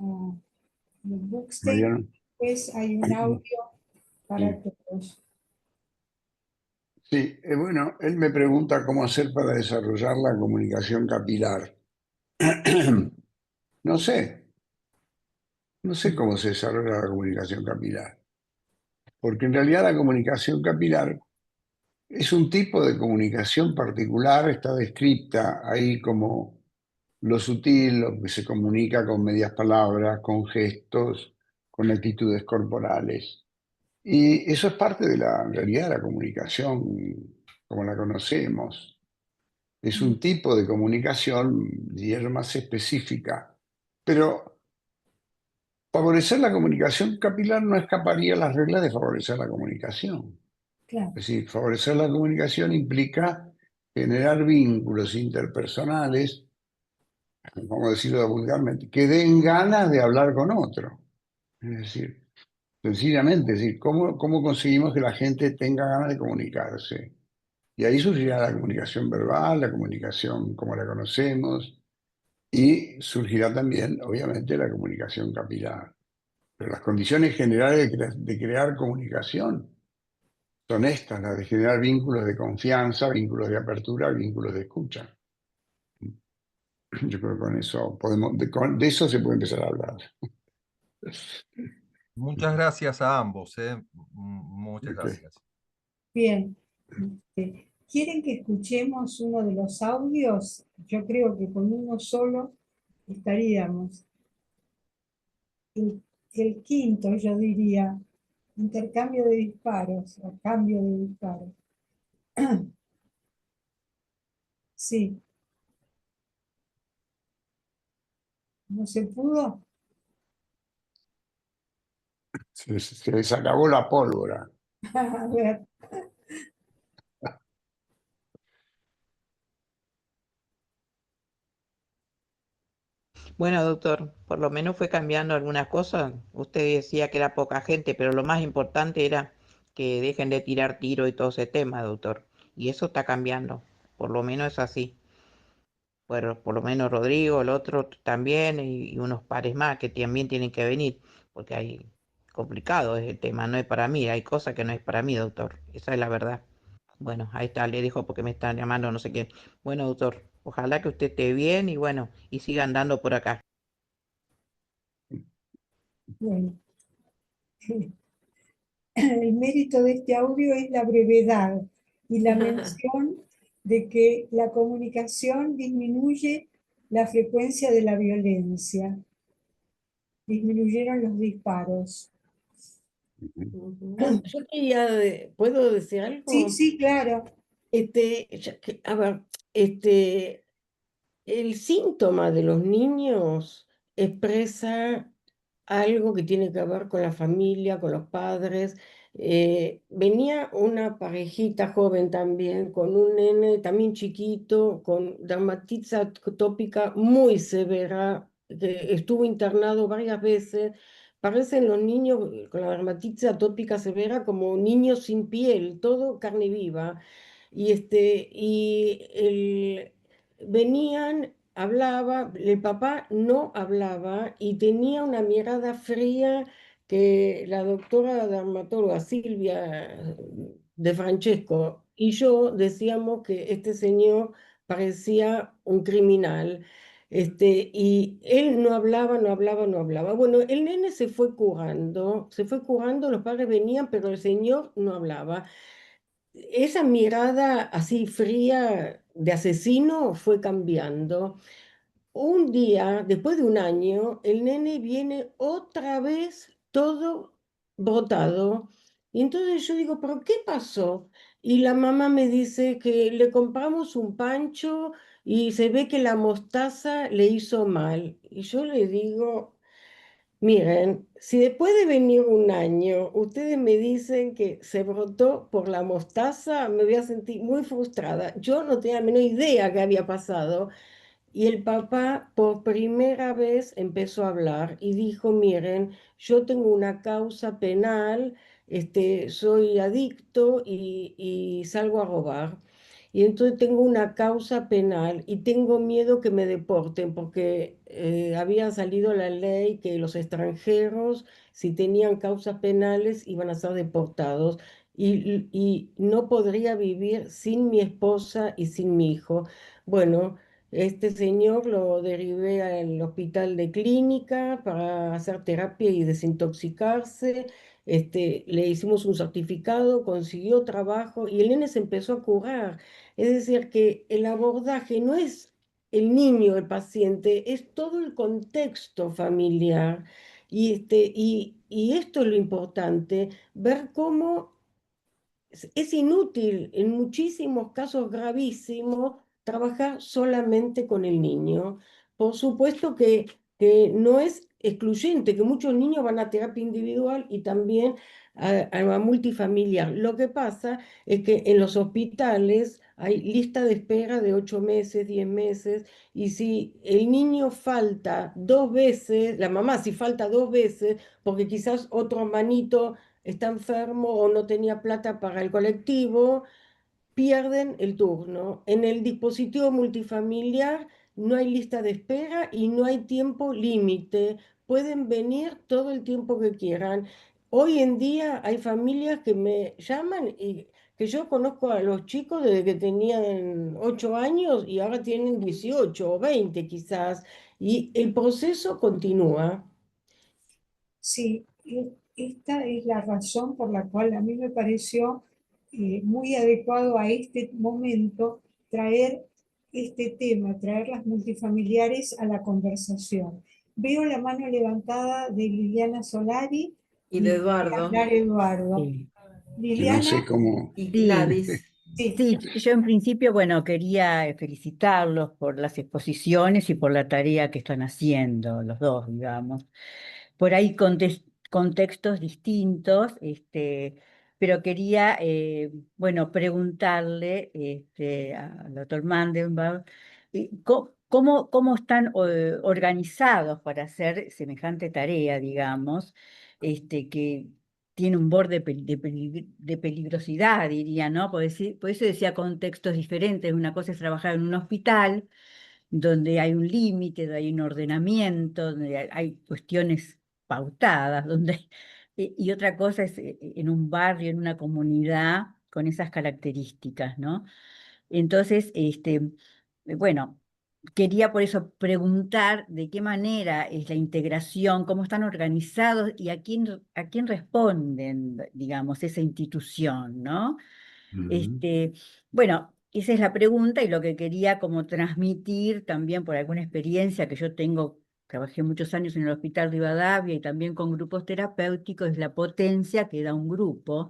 Buxte, Mariano. pues hay un audio para todos. Sí, bueno, él me pregunta cómo hacer para desarrollar la comunicación capilar. No sé cómo se desarrolla la comunicación capilar, porque en realidad la comunicación capilar es un tipo de comunicación particular, está descrita ahí como lo sutil, lo que se comunica con medias palabras, con gestos, con actitudes corporales. Y eso es parte de la realidad de la comunicación como la conocemos. Es un tipo de comunicación, diría, más específica. Pero favorecer la comunicación capilar no escaparía a las reglas de favorecer la comunicación. Claro. Es decir, favorecer la comunicación implica generar vínculos interpersonales, vamos a decirlo vulgarmente, que den ganas de hablar con otro. Es decir, sencillamente, es decir, ¿cómo conseguimos que la gente tenga ganas de comunicarse? Y ahí surgirá la comunicación verbal, la comunicación como la conocemos, y surgirá también, obviamente, la comunicación capilar. Pero las condiciones generales de crear comunicación son estas, las de generar vínculos de confianza, vínculos de apertura, vínculos de escucha. Yo creo que con eso de eso se puede empezar a hablar. Muchas gracias a ambos, muchas Ok. gracias. Bien. ¿Quieren que escuchemos uno de los audios? Yo creo que con uno solo estaríamos. El quinto, yo diría, intercambio de disparos o cambio de disparos. Sí. ¿No se pudo? Se les acabó la pólvora. A ver. Bueno, doctor, por lo menos fue cambiando algunas cosas. Usted decía que era poca gente, pero lo más importante era que dejen de tirar tiro y todo ese tema, doctor. Y eso está cambiando, por lo menos es así. Bueno, por lo menos Rodrigo, el otro también, y unos pares más que también tienen que venir, porque hay complicado es el tema, no es para mí, hay cosas que no es para mí, doctor. Esa es la verdad. Bueno, ahí está, le dijo porque me están llamando, no sé qué. Bueno, doctor, ojalá que usted esté bien y bueno, y siga andando por acá. Bueno. El mérito de este audio es la brevedad y la mención de que la comunicación disminuye la frecuencia de la violencia, disminuyeron los disparos. Ujú. Yo quería, ¿puedo decir Sí, algo? sí, claro. A ver, el síntoma de los niños expresa algo que tiene que ver con la familia, con los padres. Venía una parejita joven también, con un nene también chiquito, con dermatitis atópica muy severa, que estuvo internado varias veces. Parecen los niños con la dermatitis atópica severa como niños sin piel, todo carne viva. Venían, hablaba, el papá no hablaba y tenía una mirada fría que la doctora dermatóloga Silvia de Francesco y yo decíamos que este señor parecía un criminal. Y él no hablaba, no hablaba, no hablaba. Bueno, el nene se fue curando, los padres venían, pero el señor no hablaba. Esa mirada así fría de asesino fue cambiando. Un día, después de un año, el nene viene otra vez todo brotado. Y entonces yo digo, ¿pero qué pasó? Y la mamá me dice que le compramos un pancho y se ve que la mostaza le hizo mal. Y yo le digo, miren, si después de venir un año ustedes me dicen que se brotó por la mostaza, me voy a sentir muy frustrada. Yo no tenía la menor idea qué había pasado. Y el papá por primera vez empezó a hablar y dijo, miren, yo tengo una causa penal, soy adicto y salgo a robar. Y entonces tengo una causa penal y tengo miedo que me deporten porque había salido la ley que los extranjeros, si tenían causas penales, iban a ser deportados. Y no podría vivir sin mi esposa y sin mi hijo. Bueno, este señor lo derivé al hospital de clínica para hacer terapia y desintoxicarse. Le hicimos un certificado, consiguió trabajo y el nene se empezó a curar. Es decir, que el abordaje no es el niño, el paciente, es todo el contexto familiar. Y esto es lo importante, ver cómo es inútil en muchísimos casos gravísimos trabajar solamente con el niño. Por supuesto que no es excluyente, que muchos niños van a terapia individual y también a la multifamiliar. Lo que pasa es que en los hospitales hay lista de espera de 8 meses, 10 meses, y si el niño falta 2 veces, la mamá si falta 2 veces, porque quizás otro hermanito está enfermo o no tenía plata para el colectivo, pierden el turno. En el dispositivo multifamiliar no hay lista de espera y no hay tiempo límite. Pueden venir todo el tiempo que quieran. Hoy en día hay familias que me llaman y que yo conozco a los chicos desde que tenían 8 años y ahora tienen 18 o 20 quizás. Y el proceso continúa. Sí, esta es la razón por la cual a mí me pareció muy adecuado a este momento traer este tema, traer las multifamiliares a la conversación. Veo la mano levantada de Liliana Solari Y y de de Eduardo hablar Eduardo. Sí. Que no Liliana, sé cómo. y Sí, Gladys. sí, sí, yo en principio, bueno, quería felicitarlos por las exposiciones y por la tarea que están haciendo, los dos, digamos. Por ahí contextos distintos, pero quería, bueno, preguntarle al doctor Mandelbaum, ¿cómo están organizados para hacer semejante tarea, digamos, que tiene un borde de peligrosidad, diría, ¿no? Por eso decía contextos diferentes. Una cosa es trabajar en un hospital, donde hay un límite, donde hay un ordenamiento, donde hay cuestiones pautadas, y otra cosa es en un barrio, en una comunidad con esas características, ¿no? Entonces, bueno, quería por eso preguntar de qué manera es la integración, cómo están organizados y a quién responden, digamos, esa institución, ¿no? Ujú. Este, bueno, esa es la pregunta y lo que quería como transmitir también por alguna experiencia que yo tengo. Trabajé muchos años en el Hospital Rivadavia y también con grupos terapéuticos, es la potencia que da un grupo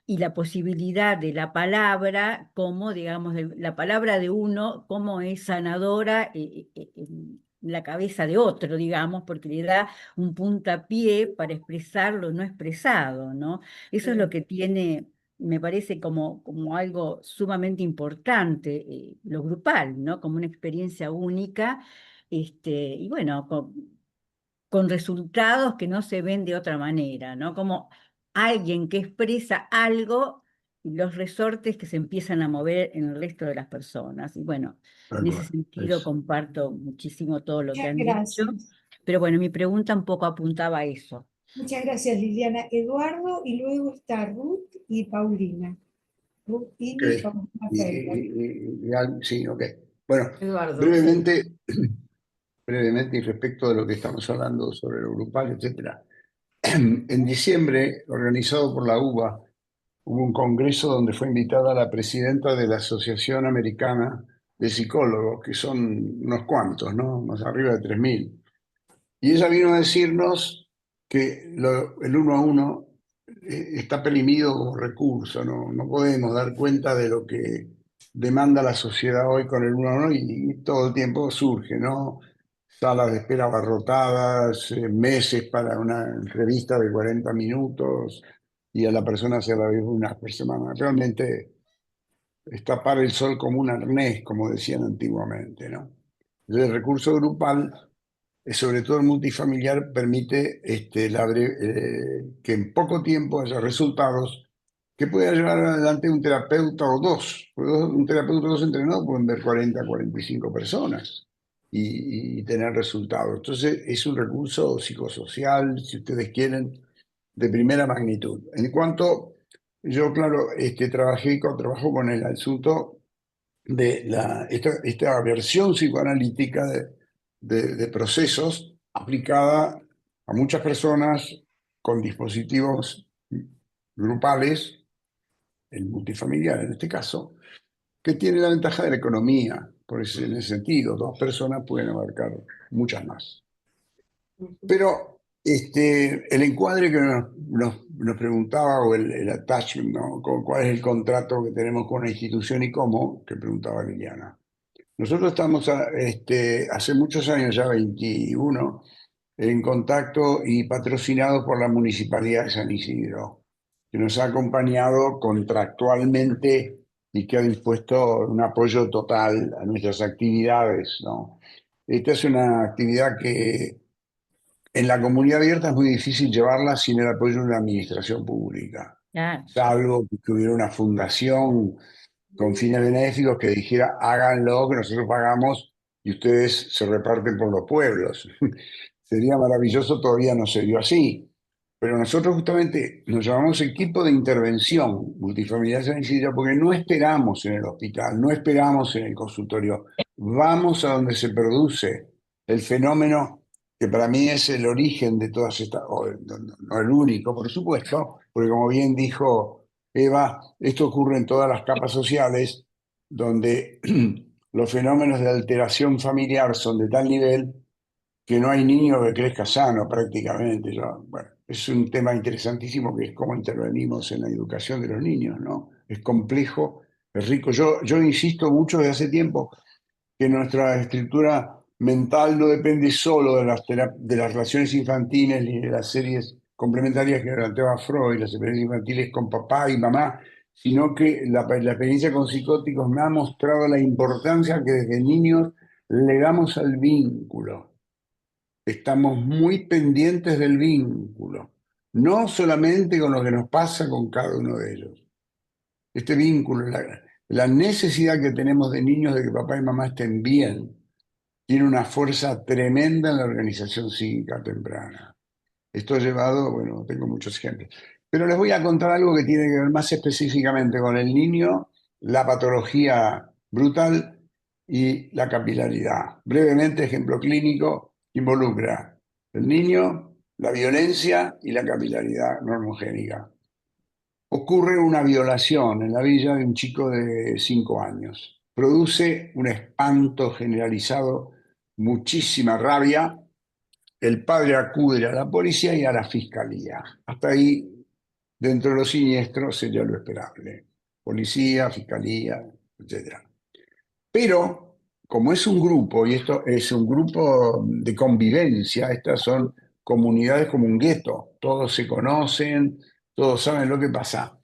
y la posibilidad de la palabra, como, digamos, la palabra de uno, como es sanadora en la cabeza de otro, digamos, porque le da un puntapié para expresar lo no expresado, ¿no? Eso es lo que tiene, me parece como algo sumamente importante, lo grupal, ¿no? Como una experiencia única, y bueno, con resultados que no se ven de otra manera, ¿no? Como alguien que expresa algo y los resortes que se empiezan a mover en el resto de las personas. Y bueno, Tal en ese cual. sentido comparto muchísimo todo lo que Muchas han dicho, gracias. pero bueno, mi pregunta un poco apuntaba a eso. Muchas gracias, Liliana. Eduardo, y luego está Ruth y Paulina. Ruth Ok. Ini y Paulina Feldberg. Sí, ok. Bueno, Eduardo, sí. brevemente y respecto de lo que estamos hablando sobre lo grupal, etcétera. En diciembre, organizado por la UBA, hubo un congreso donde fue invitada la presidenta de la Asociación Americana de Psicólogos, que son unos cuantos, ¿no? Más arriba de 3.000. Y ella vino a decirnos que el uno a uno está perimido como recurso, ¿no? No podemos dar cuenta de lo que demanda la sociedad hoy con el uno a uno y todo el tiempo surge, ¿no? Salas de espera abarrotadas, meses para una entrevista de 40 minutos y a la persona se la ve una por semana. Realmente es tapar el sol como un arnés, como decían antiguamente, ¿no? El recurso grupal, sobre todo el multifamiliar, permite que en poco tiempo haya resultados que pueda llevar adelante un terapeuta o dos. Un terapeuta o dos entrenados pueden ver 40, 45 personas y tener resultados. Entonces es un recurso psicosocial, si ustedes quieren, de primera magnitud. En cuanto, yo claro, trabajo con el asunto de esta versión psicoanalítica de procesos aplicada a muchas personas con dispositivos grupales, el multifamiliar en este caso, que tiene la ventaja de la economía, por eso en ese sentido, dos personas pueden abarcar muchas más. Pero el encuadre que nos preguntaba, o el attachment, ¿no? ¿Cuál es el contrato que tenemos con la institución y cómo? Que preguntaba Liliana. Nosotros estamos hace muchos años, ya 21, en contacto y patrocinados por la Municipalidad de San Isidro, que nos ha acompañado contractualmente y que ha dispuesto un apoyo total a nuestras actividades, ¿no? Esta es una actividad que en la comunidad abierta es muy difícil llevarla sin el apoyo de una administración pública, Claro. salvo que hubiera una fundación con fines benéficos que dijera háganlo, que nosotros pagamos y ustedes se reparten por los pueblos. Sería maravilloso, todavía no se dio así. Pero nosotros justamente nos llamamos equipo de intervención multifamiliar San Isidro porque no esperamos en el hospital, no esperamos en el consultorio, vamos a donde se produce el fenómeno que para mí es el origen de todas estas, no el único, por supuesto, porque como bien dijo Eva, esto ocurre en todas las capas sociales, donde los fenómenos de alteración familiar son de tal nivel que no hay niño que crezca sano prácticamente. Bueno, es un tema interesantísimo que es cómo intervenimos en la educación de los niños, ¿no? Es complejo, es rico. Yo insisto mucho desde hace tiempo que nuestra estructura mental no depende solo de las relaciones infantiles ni de las series complementarias que planteaba Freud, las experiencias infantiles con papá y mamá, sino que la experiencia con psicóticos me ha mostrado la importancia que desde niños le damos al vínculo. Estamos muy pendientes del vínculo, no solamente con lo que nos pasa con cada uno de ellos. Este vínculo, la necesidad que tenemos de niños de que papá y mamá estén bien, tiene una fuerza tremenda en la organización psíquica temprana. Esto ha llevado, bueno, tengo muchos ejemplos. Pero les voy a contar algo que tiene que ver más específicamente con el niño, la patología brutal y la capilaridad. Brevemente, ejemplo clínico, involucra el niño, la violencia y la capilaridad normogénica. ocurre una violación en la villa de un chico de 5 años. Produce un espanto generalizado, muchísima rabia. El padre acude a la policía y a la fiscalía. Hasta ahí, dentro de lo siniestro, sería lo esperable. Policía, fiscalía, etc. Pero, como es un grupo, y esto es un grupo de convivencia, estas son comunidades como un gueto, todos se conocen, todos saben lo que pasa.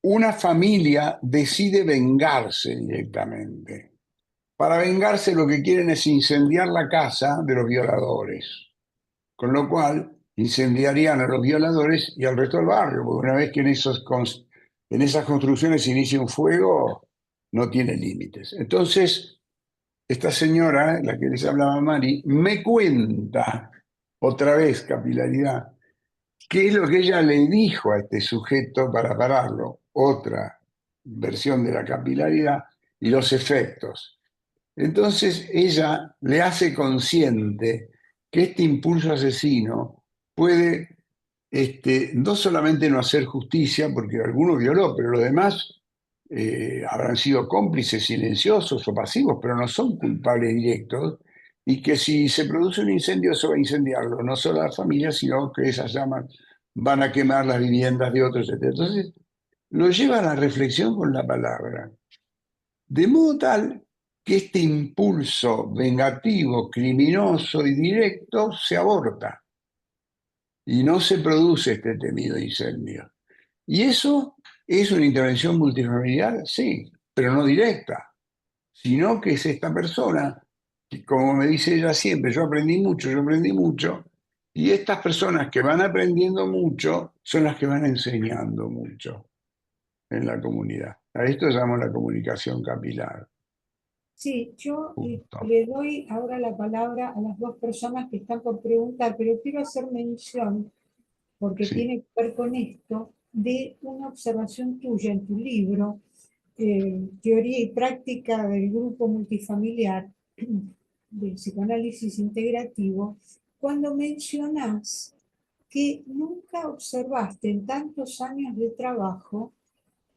Una familia decide vengarse directamente. Para vengarse lo que quieren es incendiar la casa de los violadores, con lo cual incendiarían a los violadores y al resto del barrio, porque una vez que en esas construcciones se inicia un fuego, no tiene límites. Entonces, esta señora, la que les hablaba Mari, me cuenta, otra vez capilaridad, qué es lo que ella le dijo a este sujeto para pararlo, otra versión de la capilaridad, y los efectos. Entonces ella le hace consciente que este impulso asesino puede no solamente no hacer justicia, porque alguno violó, pero los demás habrán sido cómplices silenciosos o pasivos, pero no son culpables directos, y que si se produce un incendio, eso va a incendiarlo, no solo a la familia, sino que esas llamas van a quemar las viviendas de otros, etc. Entonces, lo lleva a la reflexión con la palabra, de modo tal que este impulso vengativo, criminoso y directo se aborta y no se produce este temido incendio. Y eso es una intervención multifamiliar, sí, pero no directa, sino que es esta persona, que como me dice ella siempre, yo aprendí mucho, y estas personas que van aprendiendo mucho son las que van enseñando mucho en la comunidad. A esto llamamos la comunicación capilar. Sí, yo Punto. le doy ahora la palabra a las dos personas que están por preguntar, pero quiero hacer mención, porque Sí. tiene que ver con esto, de una observación tuya en tu libro, Teoría y Práctica del Grupo Multifamiliar, del Psicoanálisis Integrativo, cuando mencionás que nunca observaste en tantos años de trabajo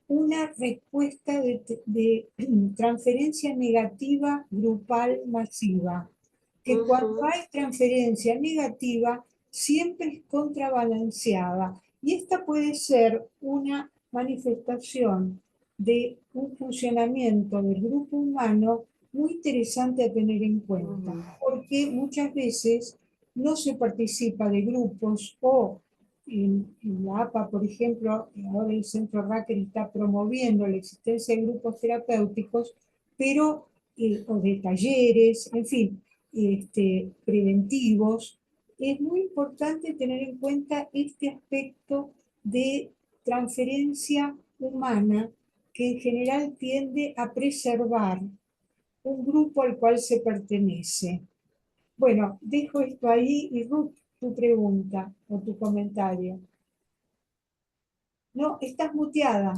una respuesta de transferencia negativa grupal masiva, que cuando hay transferencia negativa siempre es contrabalanceada, y esta puede ser una manifestación de un funcionamiento del grupo humano muy interesante a tener en cuenta, porque muchas veces no se participa de grupos o en la APA, por ejemplo, ahora el Centro Racker está promoviendo la existencia de grupos terapéuticos, pero, o de talleres, en fin, preventivos. Es muy importante tener en cuenta este aspecto de transferencia humana que en general tiende a preservar un grupo al cual se pertenece. Bueno, dejo esto ahí y Ruth, tu pregunta o tu comentario. No, estás muteada.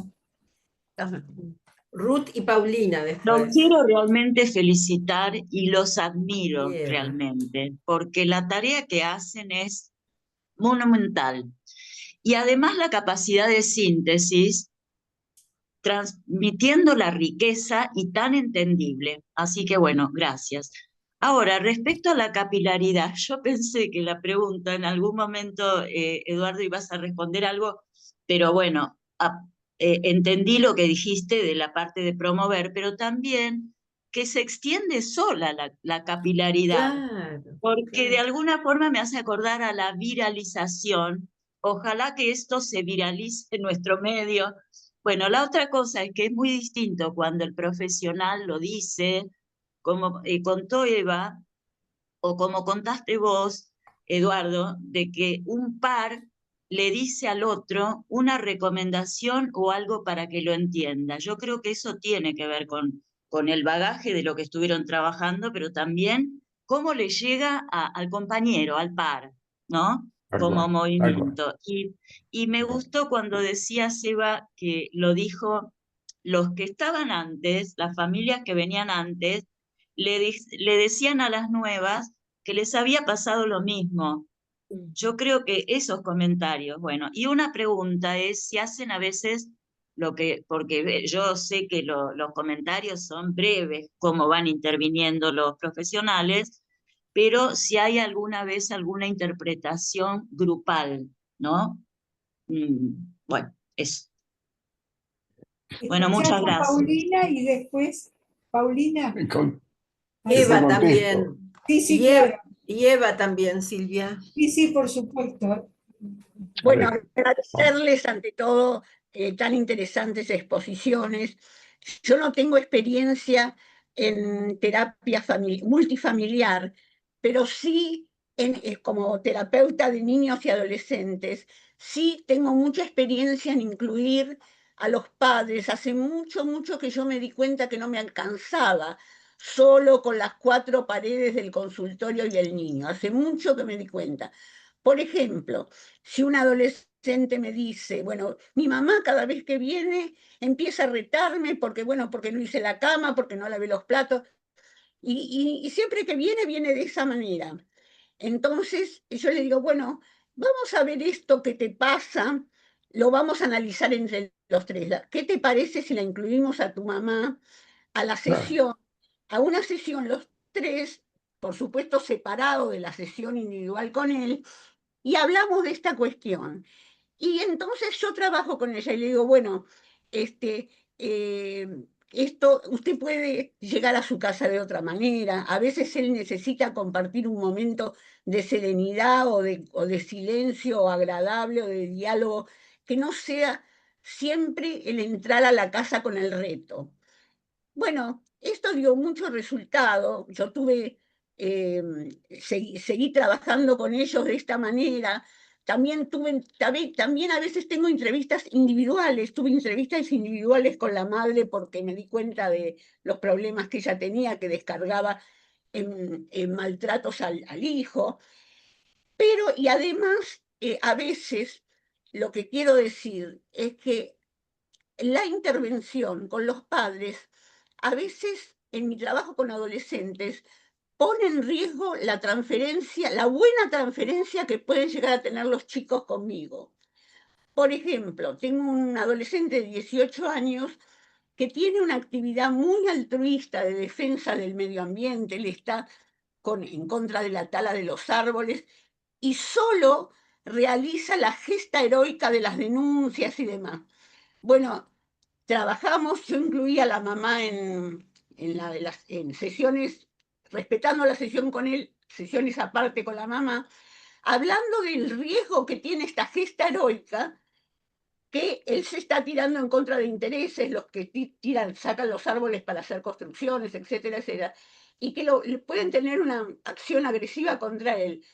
Ruth y Paulina Los después. quiero realmente felicitar y los admiro Bien. realmente, porque la tarea que hacen es monumental. Y además la capacidad de síntesis, transmitiendo la riqueza y tan entendible. Así que bueno, gracias. Ahora, respecto a la capilaridad, yo pensé que la pregunta en algún momento, Eduardo, ibas a responder algo, pero bueno, entendí lo que dijiste de la parte de promover, pero también que se extiende sola la capilaridad, Claro, porque de claro. alguna forma me hace acordar a la viralización. Ojalá que esto se viralice en nuestro medio. Bueno, la otra cosa es que es muy distinto cuando el profesional lo dice, como contó Eva, o como contaste vos, Eduardo, de que un par le dice al otro una recomendación o algo para que lo entienda. Yo creo que eso tiene que ver con el bagaje de lo que estuvieron trabajando, pero también cómo le llega al compañero, al par, ¿no? Tal Como cual, tal cual. movimiento. Y me gustó cuando decía Seba que lo dijo, los que estaban antes, las familias que venían antes, le decían a las nuevas que les había pasado lo mismo, yo creo que esos comentarios, bueno, y una pregunta es si hacen a veces lo que, porque yo sé que los comentarios son breves, cómo van interviniendo los profesionales, pero si hay alguna vez alguna interpretación grupal, ¿no? Bueno, eso. Bueno, muchas Escuchamos a gracias. Paulina y después, Paulina. Con- Así. Eva Yo contesto. también. Sí, sí, Y claro. Y Eva también, Silvia. Sí, sí, por supuesto. A Bueno, ver, agradecerles ante todo tan interesantes exposiciones. Yo no tengo experiencia en terapia multifamiliar, pero sí como terapeuta de niños y adolescentes, sí tengo mucha experiencia en incluir a los padres. Hace mucho, mucho que yo me di cuenta que no me alcanzaba solo con las 4 paredes del consultorio y el niño. Hace mucho que me di cuenta. Por ejemplo, si un adolescente me dice, bueno, mi mamá cada vez que viene empieza a retarme porque, bueno, porque no hice la cama, porque no lavé los platos, y siempre que viene, viene de esa manera. Entonces yo le digo, bueno, vamos a ver esto que te pasa, lo vamos a analizar entre los tres. ¿Qué te parece si la incluimos a tu mamá a la claro. sesión, a una sesión los tres, por supuesto separado de la sesión individual con él, y hablamos de esta cuestión? Y entonces yo trabajo con ella y le digo, bueno, este, eh, esto, usted puede llegar a su casa de otra manera. A veces él necesita compartir un momento de serenidad o de silencio agradable o de diálogo, que no sea siempre el entrar a la casa con el reto. Bueno, esto dio mucho resultado. Yo seguí trabajando con ellos de esta manera. También a veces tengo entrevistas individuales. Tuve entrevistas individuales con la madre porque me di cuenta de los problemas que ella tenía, que descargaba en maltratos al hijo. Y además, a veces, lo que quiero decir es que la intervención con los padres, a veces en mi trabajo con adolescentes, pone en riesgo la transferencia, la buena transferencia que pueden llegar a tener los chicos conmigo. Por ejemplo, tengo un adolescente de 18 años que tiene una actividad muy altruista de defensa del medio ambiente. Él está en contra de la tala de los árboles y solo realiza la gesta heroica de las denuncias y demás. Bueno, trabajamos, yo incluía a la mamá en sesiones, respetando la sesión con él, sesiones aparte con la mamá, hablando del riesgo que tiene esta gesta heroica, que él se está tirando en contra de intereses, los que sacan los árboles para hacer construcciones, etcétera, etcétera, y que pueden tener una acción agresiva contra él.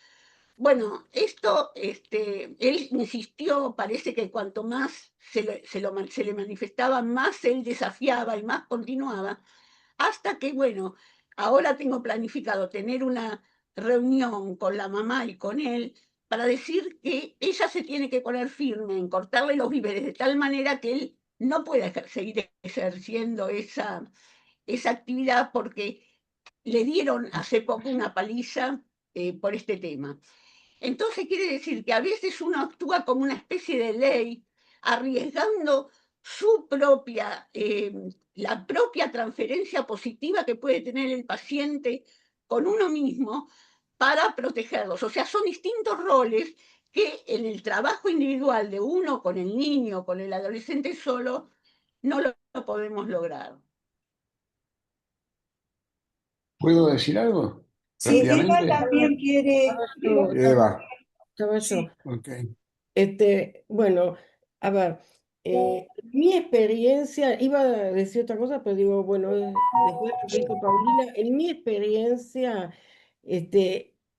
Bueno, él insistió, parece que cuanto más se le manifestaba, más él desafiaba y más continuaba, hasta que, bueno, ahora tengo planificado tener una reunión con la mamá y con él para decir que ella se tiene que poner firme en cortarle los víveres de tal manera que él no pueda seguir ejerciendo esa actividad porque le dieron hace poco una paliza por este tema. Entonces quiere decir que a veces uno actúa como una especie de ley, arriesgando la propia transferencia positiva que puede tener el paciente con uno mismo para protegerlos. O sea, son distintos roles que en el trabajo individual de uno con el niño, con el adolescente solo, no lo podemos lograr. ¿Puedo decir algo? Sí, Eva Rápidamente. también quiere. Eva, Estaba yo. Sí. ok. Bueno, a ver, mi experiencia, iba a decir otra cosa, pero digo, bueno, después de lo que dijo Paulina, en mi experiencia,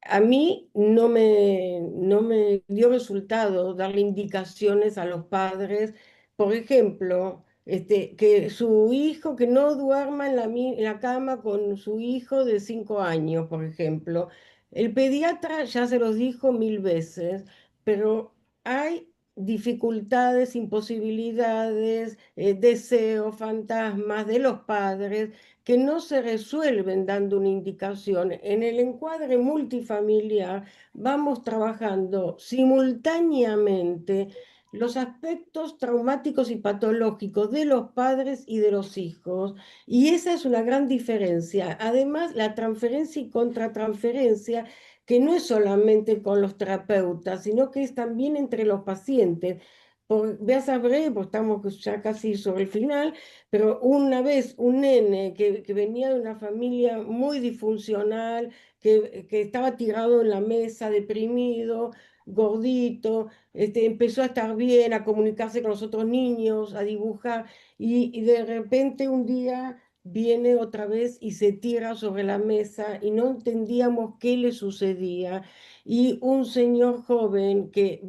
a mí no me dio resultado darle indicaciones a los padres, por ejemplo, que su hijo, que no duerma en la cama con su hijo de 5 años, por ejemplo. El pediatra ya se los dijo 1000 veces, pero hay dificultades, imposibilidades, deseos, fantasmas de los padres que no se resuelven dando una indicación. En el encuadre multifamiliar vamos trabajando simultáneamente los aspectos traumáticos y patológicos de los padres y de los hijos, y esa es una gran diferencia. Además, la transferencia y contratransferencia, que no es solamente con los terapeutas, sino que es también entre los pacientes. Voy a ser breve, porque estamos ya casi sobre el final, pero una vez un nene que venía de una familia muy disfuncional, que estaba tirado en la mesa, deprimido, gordito, empezó a estar bien, a comunicarse con los otros niños, a dibujar, y de repente un día viene otra vez y se tira sobre la mesa y no entendíamos qué le sucedía. Y un señor joven que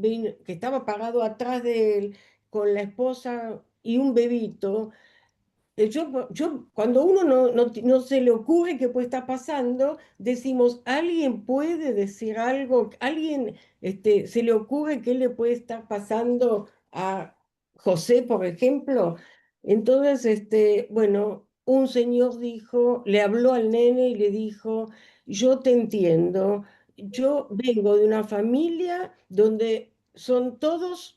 estaba parado atrás de él con la esposa y un bebito, cuando uno no se le ocurre qué puede estar pasando, decimos, ¿alguien puede decir algo? ¿Alguien se le ocurre qué le puede estar pasando a José, por ejemplo? Entonces, bueno, un señor le habló al nene y le dijo, yo te entiendo, yo vengo de una familia donde son todos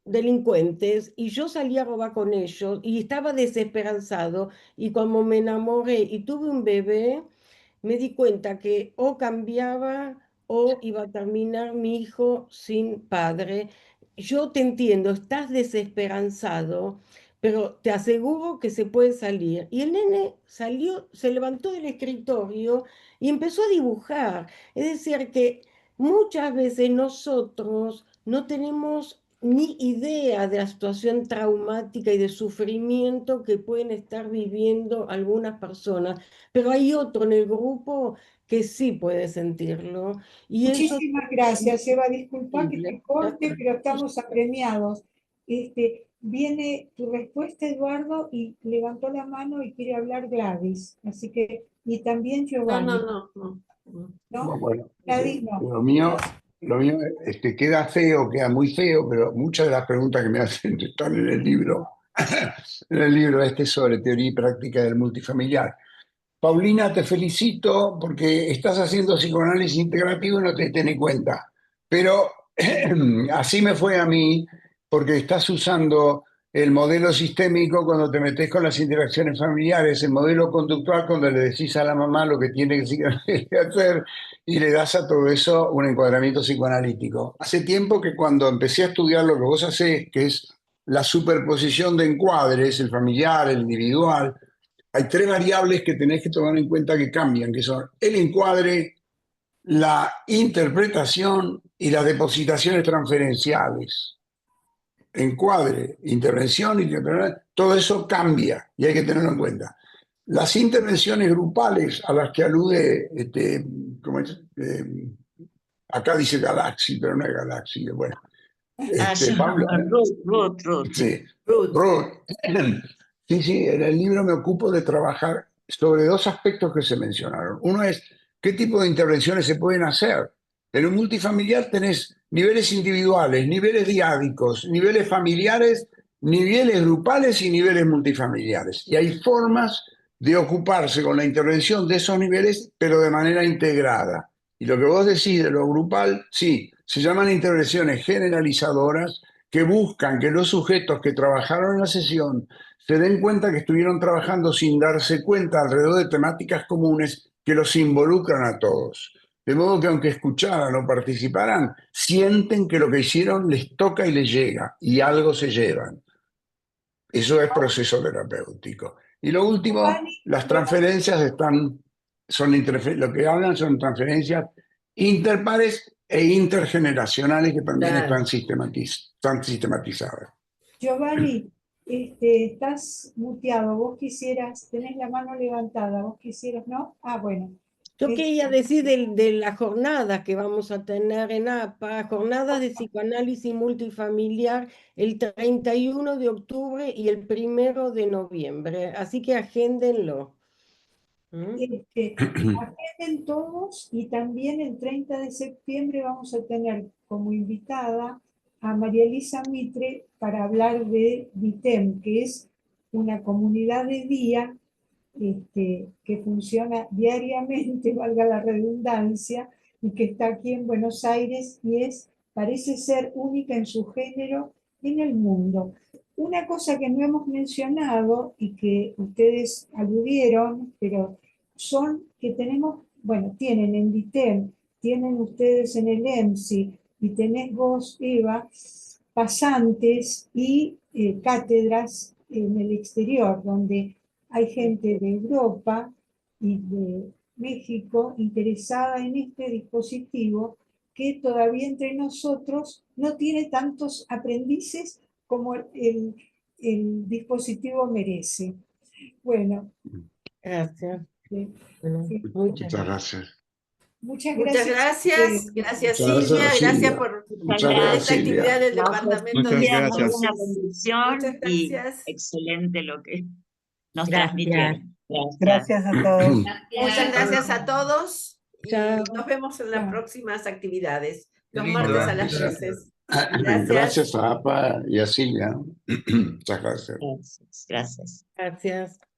delincuentes y yo salí a robar con ellos y estaba desesperanzado, y cuando me enamoré y tuve un bebé, me di cuenta que o cambiaba o iba a terminar mi hijo sin padre. Yo te entiendo, estás desesperanzado, pero te aseguro que se puede salir. Y el nene salió, se levantó del escritorio y empezó a dibujar. Es decir, que muchas veces nosotros no tenemos ni idea de la situación traumática y de sufrimiento que pueden estar viviendo algunas personas, pero hay otro en el grupo que sí puede sentirlo. Y eso Muchísimas gracias, Eva. Disculpa que te es corte, pero estamos apremiados. Viene tu respuesta, Eduardo, y levantó la mano y quiere hablar Gladys. Así que, y también No, Giovanni. ¿No? Bueno, Gladys no. lo mío queda feo, queda muy feo, pero muchas de las preguntas que me hacen están en el libro, en el libro sobre teoría y práctica del multifamiliar. Paulina, te felicito porque estás haciendo psicoanálisis integrativo y no te tenés cuenta. Pero así me fue a mí, porque estás usando el modelo sistémico cuando te metes con las interacciones familiares, el modelo conductual cuando le decís a la mamá lo que tiene que hacer y le das a todo eso un encuadramiento psicoanalítico. Hace tiempo que cuando empecé a estudiar lo que vos hacés, que es la superposición de encuadres, el familiar, el individual, hay tres variables que tenés que tomar en cuenta que cambian, que son el encuadre, la interpretación y las depositaciones transferenciales. Encuadre, intervención, todo eso cambia y hay que tenerlo en cuenta. Las intervenciones grupales a las que alude, acá dice Galaxy, pero no es Galaxy, bueno. Pablo, Ruth. Sí, Ruth. Sí, en el libro me ocupo de trabajar sobre dos aspectos que se mencionaron. Uno es qué tipo de intervenciones se pueden hacer. En un multifamiliar tenés niveles individuales, niveles diádicos, niveles familiares, niveles grupales y niveles multifamiliares. Y hay formas de ocuparse con la intervención de esos niveles, pero de manera integrada. Y lo que vos decís de lo grupal, sí, se llaman intervenciones generalizadoras que buscan que los sujetos que trabajaron en la sesión se den cuenta que estuvieron trabajando sin darse cuenta alrededor de temáticas comunes que los involucran a todos. De modo que aunque escucharan o participaran, sienten que lo que hicieron les toca y les llega, y algo se llevan. Eso es proceso terapéutico. Y lo último, las transferencias lo que hablan son transferencias interpares e intergeneracionales que también están sistematizadas. Giovanni, estás muteado. Vos quisieras, tenés la mano levantada. Vos quisieras, ¿no? Ah, bueno. Yo quería decir de las jornadas que vamos a tener en APA, jornadas de psicoanálisis multifamiliar el 31 de octubre y el 1 de noviembre, así que agéndenlo. Agenden todos, y también el 30 de septiembre vamos a tener como invitada a María Elisa Mitre para hablar de DITEM, que es una comunidad de día que funciona diariamente, valga la redundancia, y que está aquí en Buenos Aires y parece ser única en su género en el mundo. Una cosa que no hemos mencionado y que ustedes aludieron, pero son que tenemos, bueno, tienen en DITEM, tienen ustedes en el EMSI y tenés vos, Eva, pasantes y cátedras en el exterior, donde hay gente de Europa y de México interesada en este dispositivo que todavía entre nosotros no tiene tantos aprendices como el dispositivo merece. Bueno. Gracias. Muchas gracias. Muchas Muchas gracias. Gracias, Silvia. Gracias por esta actividad del departamento de gracias. Una bendición Muchas y gracias. excelente lo que nos Gracias. transmitieron. Gracias a todos. Muchas gracias a todos y Chao. nos vemos en las próximas actividades, los lindo, martes a las muchas 13. Gracias a APA y a Silvia. Muchas gracias. Gracias. Gracias.